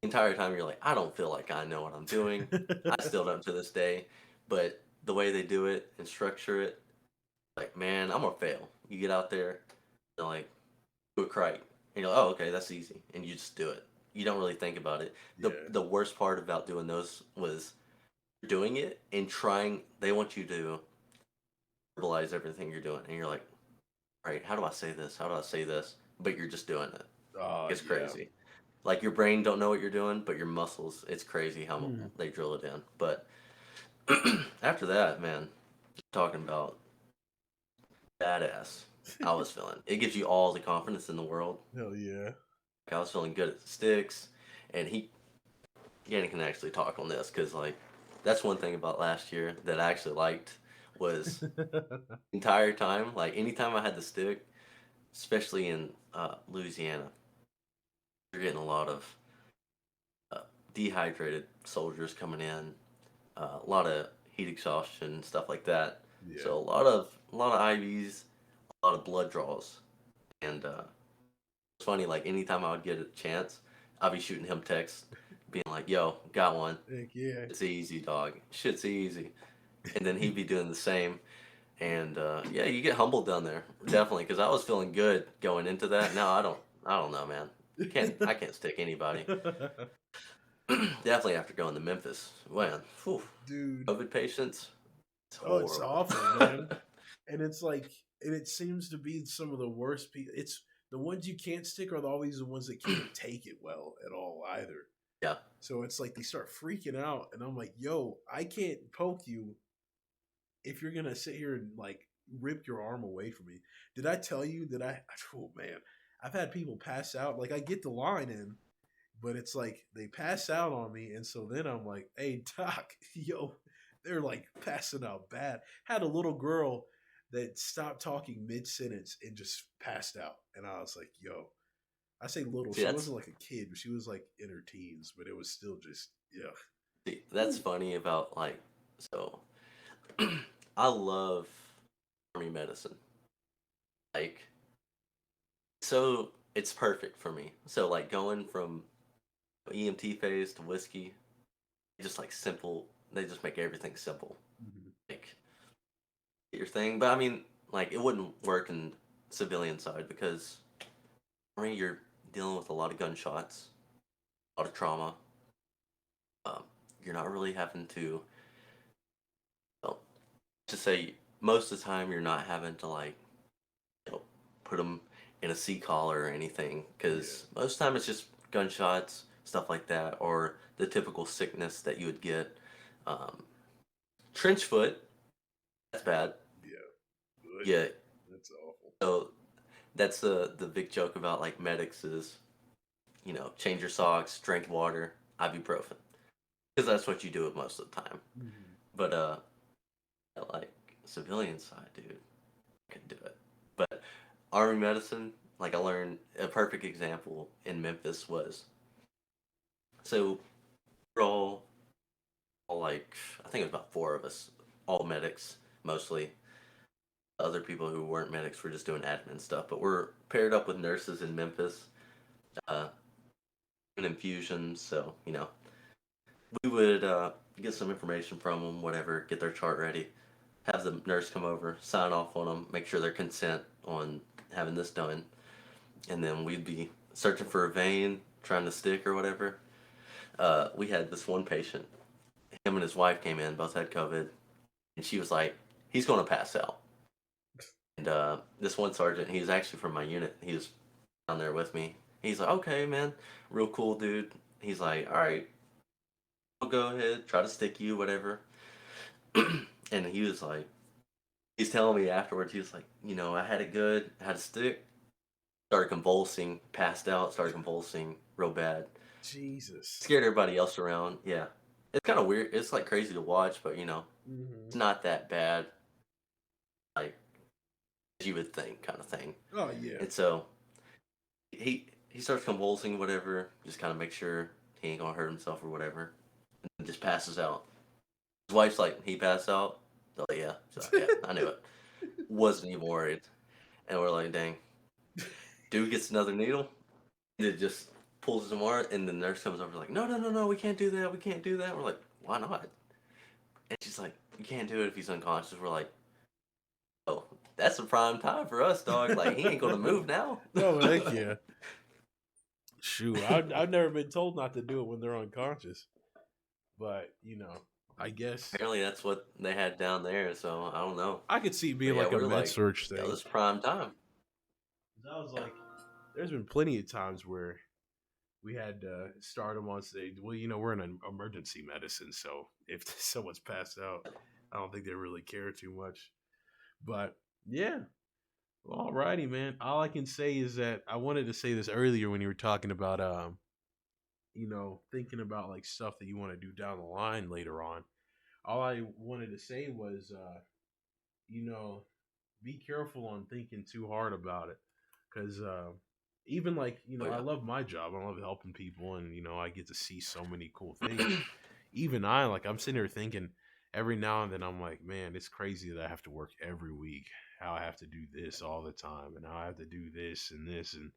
the entire time you're like, I don't feel like I know what I'm doing. I still don't to this day. But the way they do it and structure it, like, man, I'm gonna fail. You get out there, and like, do a crate, and you're like, oh, okay, that's easy, and you just do it. You don't really think about it. The Yeah. worst part about doing those was doing it and trying. They want you to verbalize everything you're doing, and you're like, right, how do I say this? How do I say this? But you're just doing it. It's Yeah. crazy. Like your brain don't know what you're doing, but your muscles, it's crazy how Hmm. they drill it in. But after that, man, talking about badass, I was feeling. It gives you all the confidence in the world. Hell yeah. Like, I was feeling good at the sticks, and Yanni can actually talk on this because like that's one thing about last year that I actually liked was the entire time, like anytime I had the stick, especially in Louisiana, you're getting a lot of uh, dehydrated soldiers coming in, a lot of heat exhaustion, stuff like that. Yeah. So a lot of IVs, a lot of blood draws, and it's funny. Like anytime I would get a chance, I'd be shooting him texts, being like, "Yo, got one. Heck yeah. It's easy, dog. Shit's easy." And then he'd be doing the same. And yeah, you get humbled down there, definitely, because I was feeling good going into that. Now I don't. I don't know, man. I can't stick anybody. Definitely after going to Memphis, man. Whew, Dude. COVID patients, it's Oh, it's horrible. awful, man. And it's like, and it seems to be some of the worst people. It's the ones you can't stick are always the ones that can't take it well at all either. Yeah, So it's like they start freaking out, and I'm like, yo, I can't poke you if you're gonna sit here and like rip your arm away from me. Did I tell you that oh man, I've had people pass out. Like I get the line in, but it's like they pass out on me, and so then I'm like, hey doc, yo, they're like passing out bad. Had a little girl that stopped talking mid sentence and just passed out, and I was like, yo, I say little, see she that's wasn't like a kid, but she was like in her teens, but it was still just yeah. see, that's funny about like so. I love army medicine. Like so, it's perfect for me. So like going from EMT phase to whiskey, just like simple. They just make everything simple. Mhm. Like your thing. But I mean, like it wouldn't work in civilian side because I mean you're dealing with a lot of gunshots, a lot of trauma. Um, you're not really having to. Well, to say most of the time you're not having to like you know, put them in a seat collar or anything Yeah, because most of the time it's just gunshots, stuff like that, or the typical sickness that you would get. Um, trench foot, that's bad. yeah, good. Yeah, That's awful. so that's the big joke about like medics is change your socks, drink water, ibuprofen, because that's what you do it most of the time. Mhm. But like civilian side, dude, I couldn't do it. But army medicine, like I learned a perfect example in Memphis was so we're all like I think it was about four of us all medics mostly. Other people who weren't medics were just doing admin stuff. But we're paired up with nurses in Memphis, uh, doing infusions. So we would get some information from them, whatever, get their chart ready, have the nurse come over, sign off on them, make sure their consent on having this done, and then we'd be searching for a vein, trying to stick or whatever. We had this one patient. Him and his wife came in, both had COVID, and she was like, "He's going to pass out." And this one sergeant, he was actually from my unit. He was down there with me. He's like, "Okay, man, real cool dude." He's like, "All right, I'll go ahead, try to stick you, whatever." And he was like, he's telling me afterwards, he was like, I had it good, I had a stick, started convulsing, passed out, started convulsing real bad. Jesus. Scared everybody else around. Yeah. It's kind of weird. It's like crazy to watch, but it's not that bad, like as you would think, kind of thing. Oh yeah. And so he starts convulsing, whatever, just kind of make sure he ain't gonna hurt himself or whatever, and just passes out. His wife's like, he passed out. Oh yeah, so yeah, I knew it. Wasn't even worried, and we're like, dang. Dude gets another needle, and it just pulls him more, and the nurse comes over like, no, no, no, no, we can't do that, we can't do that. We're like, why not? And she's like, you can't do it if he's unconscious. We're like, oh, that's the prime time for us, dog. Like, he ain't gonna move now. No, heck yeah. Shoot, I've never been told not to do it when they're unconscious, but I guess Apparently, that's what they had down there. So I don't know. I could see it being But yeah, like a we're med like, search yo, thing. this is prime time. I was like, there's been plenty of times where we had to start them on stage. Well, we're in an emergency medicine, so if someone's passed out, I don't think they really care too much. But yeah, alrighty, man. All I can say is that I wanted to say this earlier when you were talking about thinking about like stuff that you want to do down the line later on. All I wanted to say was you know, be careful on thinking too hard about it. Cause even like, Oh I yeah, love my job. I love helping people and I get to see so many cool things. Even I'm sitting here thinking every now and then I'm like, man, it's crazy that I have to work every week. How I have to do this all the time and how I have to do this and this and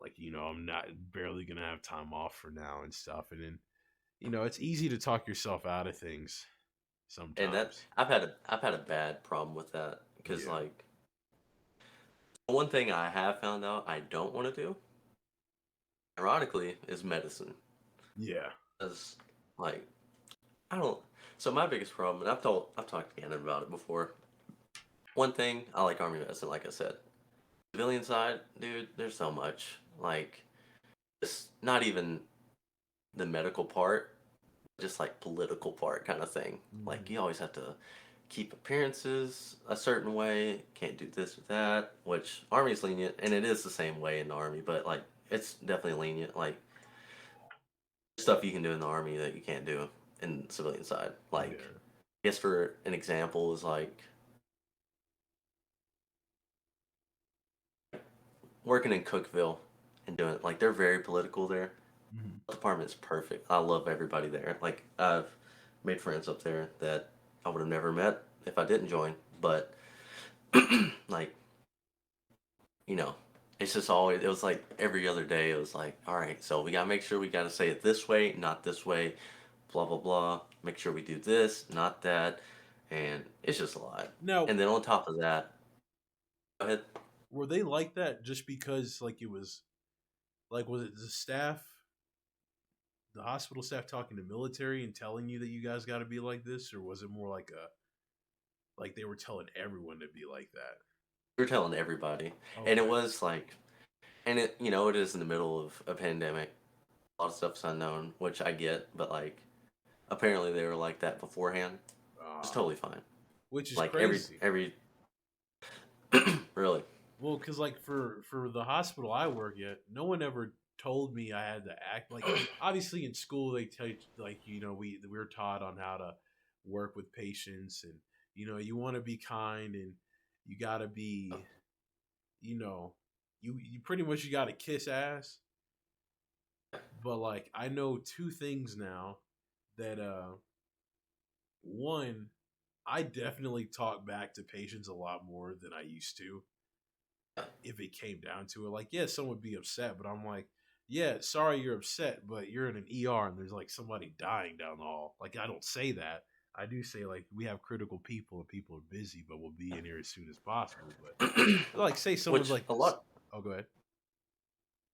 like, I'm not barely gonna have time off for now and stuff. And then, it's easy to talk yourself out of things and that sometimes. I've had a bad problem with that because Yeah. like one thing I have found out I don't want to do, ironically, is medicine. Yeah. Because like I don't. So my biggest problem, and I've talked to Gannon about it before. One thing I like Army medicine, like I said, civilian side, dude. There's so much like it's not even the medical part, just like political part kind of thing. Like Hmm. you always have to keep appearances a certain way. Can't do this or that. Which Army's lenient, and it is the same way in the Army, but like it's definitely lenient. Like stuff you can do in the Army that you can't do in the civilian side. Like Yeah. I guess for an example is like working in Cookville and doing like they're very political there. Hmm. The department is perfect. I love everybody there. Like I've made friends up there that I would have never met if I didn't join. But like you know, it's just always it was like every other day. It was like, all right, so we gotta make sure we gotta say it this way, not this way. Blah blah blah. Make sure we do this, not that, and it's just a lot. Now, And then on top of that, go ahead. were they like that just because like it was like was it the staff, the hospital staff talking to military and telling you that you guys got to be like this, or was it more like like they were telling everyone to be like that? You're telling everybody, and it Okay. was like, and it it is in the middle of a pandemic. A lot of stuff's unknown, which I get, but like apparently they were like that beforehand. It's Uh, totally fine. which is Like crazy. every really. Well, because like for the hospital I work at, no one ever told me I had to act like. Obviously, in school they tell you like we're taught on how to work with patients, and you want to be kind, and you got to be you know you pretty much you got to kiss ass. But like I know two things now that one. I definitely talk back to patients a lot more than I used to. Yeah. If it came down to it, like, yeah, someone would be upset, but I'm like, yeah, sorry you're upset, but you're in an ER and there's like somebody dying down the hall. Like, I don't say that. I do say like we have critical people and people are busy, but we'll be in here as soon as possible. But like, say someone's Which like, a lot. oh, go ahead.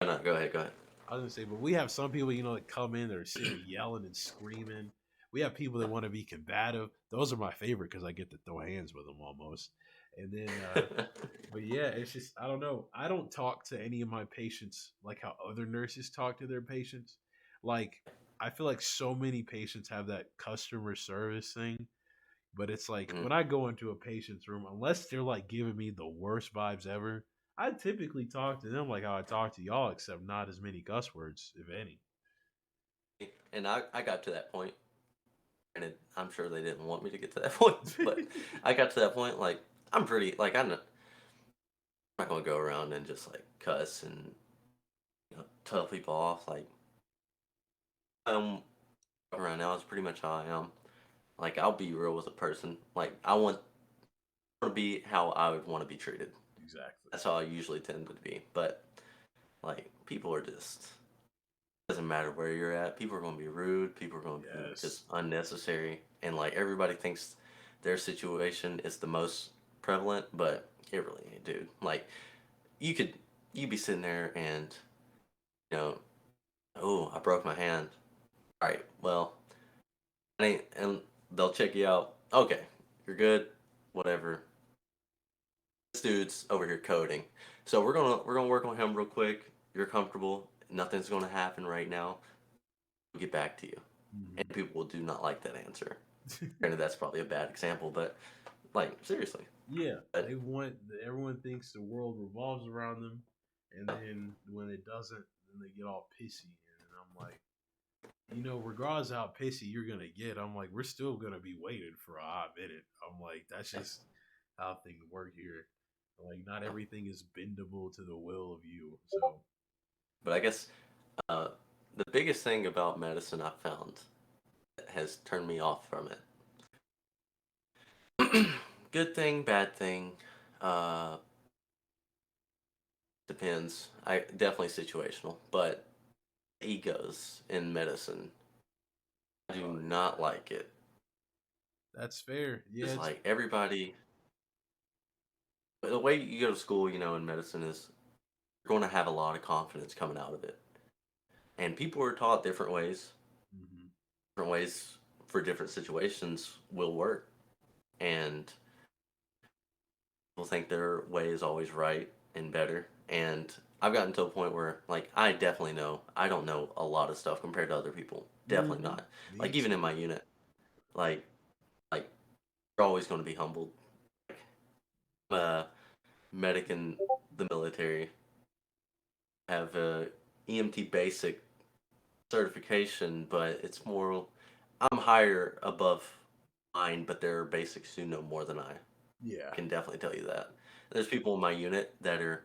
No, go ahead. Go ahead. I was gonna say, but we have some people, that come in that are sitting there yelling and screaming. We have people that want to be combative. Those are my favorite because I get to throw hands with them almost. And then, but yeah, it's just I don't know. I don't talk to any of my patients like how other nurses talk to their patients. Like I feel like so many patients have that customer service thing, but it's like Mhm. when I go into a patient's room, unless they're like giving me the worst vibes ever, I typically talk to them like how I talk to y'all, except not as many cuss words, if any. And I got to that point, and I'm sure they didn't want me to get to that point, but I got to that point. Like I'm pretty like I'm not gonna go around and just like cuss and tell people off. Like um around now is pretty much how I am. Like I'll be real with a person. Like I want to be how I would want to be treated. Exactly. That's how I usually tend to be. But like people are just doesn't matter where you're at. People are going to be rude. People are going to be Yes. just unnecessary, and like everybody thinks their situation is the most prevalent, but it really ain't, dude. Like you could you be sitting there and you know, oh, I broke my hand. All right, well, and they'll check you out. Okay, you're good. Whatever. This dude's over here coding, so we're gonna work on him real quick. You're comfortable. Nothing's gonna happen right now. We'll get back to you. And Mhm. people do not like that answer. Granted, that's probably a bad example, but like seriously. Yeah, But they want everyone thinks the world revolves around them, and then when it doesn't, then they get all pissy. And I'm like, regardless of how pissy you're gonna get, I'm like, we're still gonna be waiting for a hot minute. I'm like, that's just how things work here. Like, not everything is bendable to the will of you. So, but I guess uh, the biggest thing about medicine I found that has turned me off from it. Good thing, bad thing, uh, depends. I definitely situational, but egos in medicine, I do oh not yeah, like it. that's fair. Yeah, It's it's like everybody. The way you go to school, in medicine is you're going to have a lot of confidence coming out of it, and people are taught different ways. mhm. Different ways for different situations will work, and people think their way is always right and better. And I've gotten to a point where, like, I definitely know I don't know a lot of stuff compared to other people. Definitely Mhm. not. Me Like even in too. my unit, like you're always going to be humbled. I'm a medic in the military. Have a EMT basic certification, but it's more. I'm higher above mine, but there are basics who know more than I Yeah. can definitely tell you that. There's people in my unit that are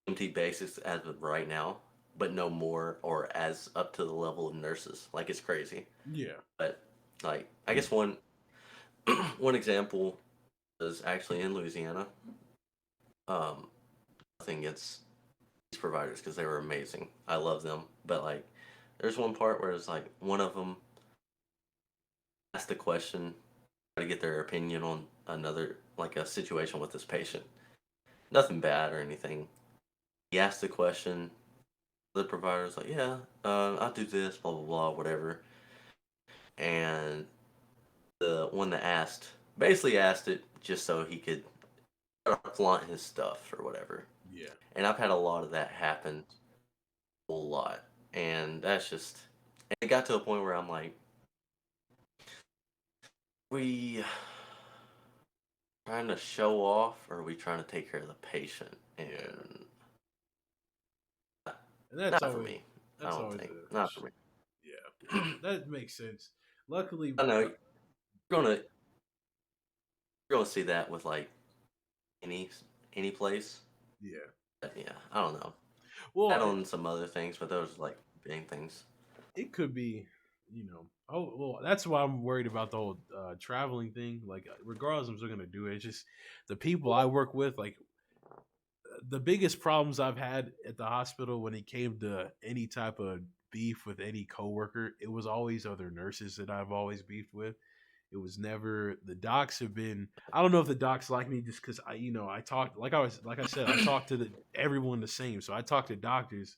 MT basics as of right now, but no more or as up to the level of nurses. Like it's crazy. Yeah. But like I guess one one example is actually in Louisiana. Um, nothing against these providers because they were amazing. I love them. But like there's one part where it's like one of them asked a question to get their opinion on another like a situation with this patient. Nothing bad or anything. He asked the question. The provider's like, yeah, I'll do this, blah blah blah, whatever. And the one that asked basically asked it just so he could flaunt his stuff or whatever. Yeah. And I've had a lot of that happen, a lot, and that's just. And it got to a point where I'm like, we trying to show off, or are we trying to take care of the patient? Yeah. And And that's not for always me. I that's don't always think. a Not for me. yeah. That makes sense. Luckily, I know you're gonna you're gonna see that with like any any place. yeah. But yeah, I don't know. Well, Add on some other things, but those are like big things. it could be. oh well, that's why I'm worried about the whole traveling thing. Like, regardless of what I'm gonna do, it's just the people I work with. Like, the biggest problems I've had at the hospital when it came to any type of beef with any coworker, it was always other nurses that I've always beefed with. It was never the docs have been. I don't know if the docs like me just because I talked like I said I talked to everyone the same. So I talk to doctors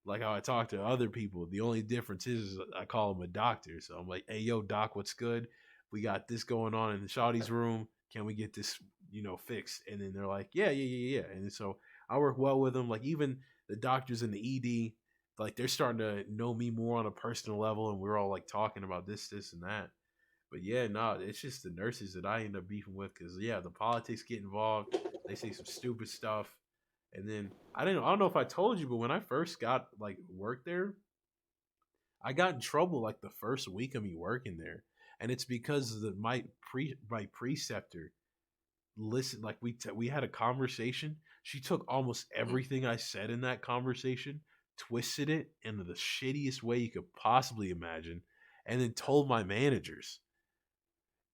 like how I talk to other people. The only difference is I call him a doctor. So I'm like, hey, yo, doc, what's good? We got this going on in the Shawty's room. Can we get this, fixed? And then they're like, yeah, yeah, yeah, yeah. And so I work well with them. Like, even the doctors in the ED, like, they're starting to know me more on a personal level. And we're all like talking about this, and that. But yeah, no, it's just the nurses that I end up beefing with because, yeah, the politics get involved. They say some stupid stuff. And then I don't know if I told you, but when I first got like work there, I got in trouble like the first week of me working there, and it's because my preceptor listened. Like, we had a conversation. She took almost everything I said in that conversation, twisted it into the shittiest way you could possibly imagine, and then told my managers.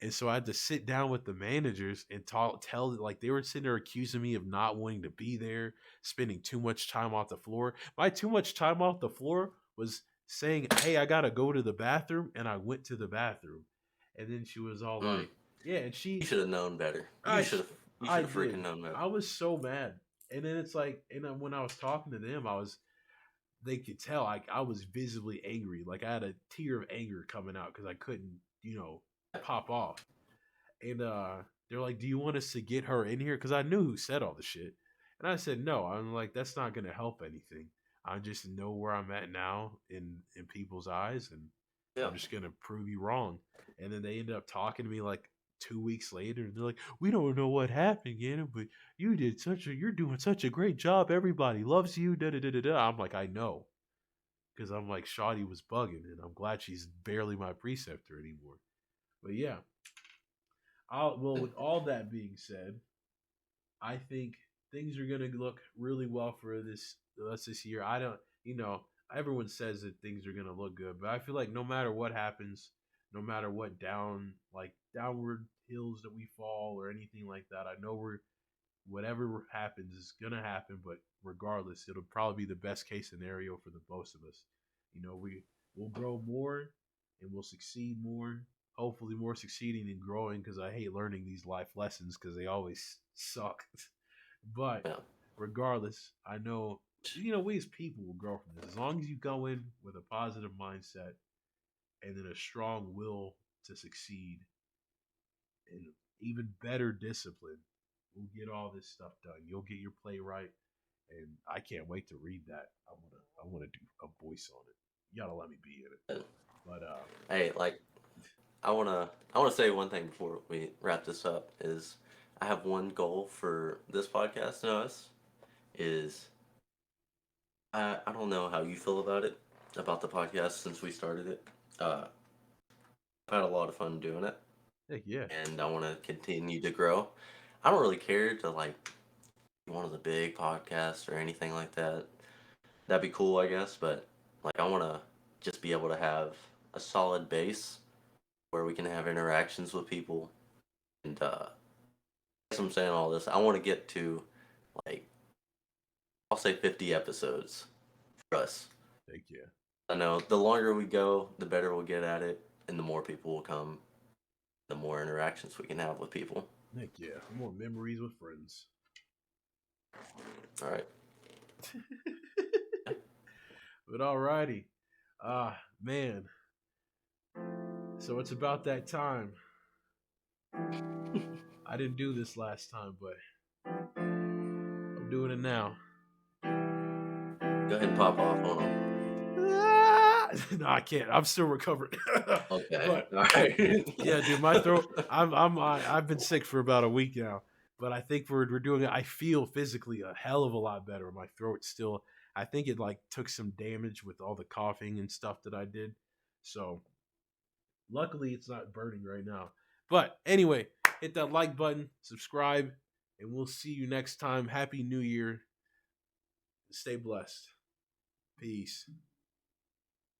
And so I had to sit down with the managers and tell like they were sitting there accusing me of not wanting to be there, spending too much time off the floor. My too much time off the floor was saying, "Hey, I gotta go to the bathroom," and I went to the bathroom. And then she was all Mm. like, "Yeah," and You should have known better. I, You I should have freaking did. known better. I was so mad. And then it's like, and then when I was talking to them, they could tell I was visibly angry. Like, I had a tear of anger coming out because I couldn't, pop off. And they're like, "Do you want us to get her in here?" Because I knew who said all the shit. And I said, "No." I'm like, "That's not going to help anything. I just know where I'm at now in people's eyes, and Yeah. I'm just going to prove you wrong." And then they ended up talking to me like 2 weeks later, and they're like, "We don't know what happened, Gannon, but you're doing such a great job. Everybody loves you." Da da da da da. I'm like, "I know," because I'm like, Shawty was bugging, and I'm glad she's barely my preceptor anymore. But yeah, well, with all that being said, I think things are going to look really well for this year. I don't, everyone says that things are going to look good, but I feel like no matter what happens, no matter what downward hills that we fall or anything like that, I know whatever happens is going to happen, but regardless, it'll probably be the best case scenario for the both of us. We'll grow more and we'll succeed more. Hopefully, more succeeding and growing because I hate learning these life lessons because they always suck. But Yeah. regardless, I know we as people will grow from this as long as you go in with a positive mindset and then a strong will to succeed and even better discipline. We'll get all this stuff done. You'll get your play right, and I can't wait to read that. I wanna do a voice on it. You gotta let me be in it. But Hey, like I wanna say one thing before we wrap this up is I have one goal for this podcast, Noah's, is I don't know how you feel about the podcast since we started it. I've had a lot of fun doing it, heck yeah, and I want to continue to grow. I don't really care to like be one of the big podcasts or anything like that. That'd be cool, I guess, but like I want to just be able to have a solid base where we can have interactions with people. And as I'm saying all this, I want to get to like I'll say 50 episodes for us. heck yeah, I know the longer we go, the better we'll get at it, and the more people will come, the more interactions we can have with people. heck yeah. More memories with friends. All right. But alrighty, man. So it's about that time. I didn't do this last time, but I'm doing it now. Go ahead and pop off on them. No, I can't. I'm still recovering. Okay. But All right. yeah, dude, my throat. I've been sick for about a week now, but I think we're doing it. I feel physically a hell of a lot better. My throat still. I think it like took some damage with all the coughing and stuff that I did. So luckily, it's not burning right now. But anyway, hit that like button, subscribe, and we'll see you next time. Happy New Year. Stay blessed. Peace.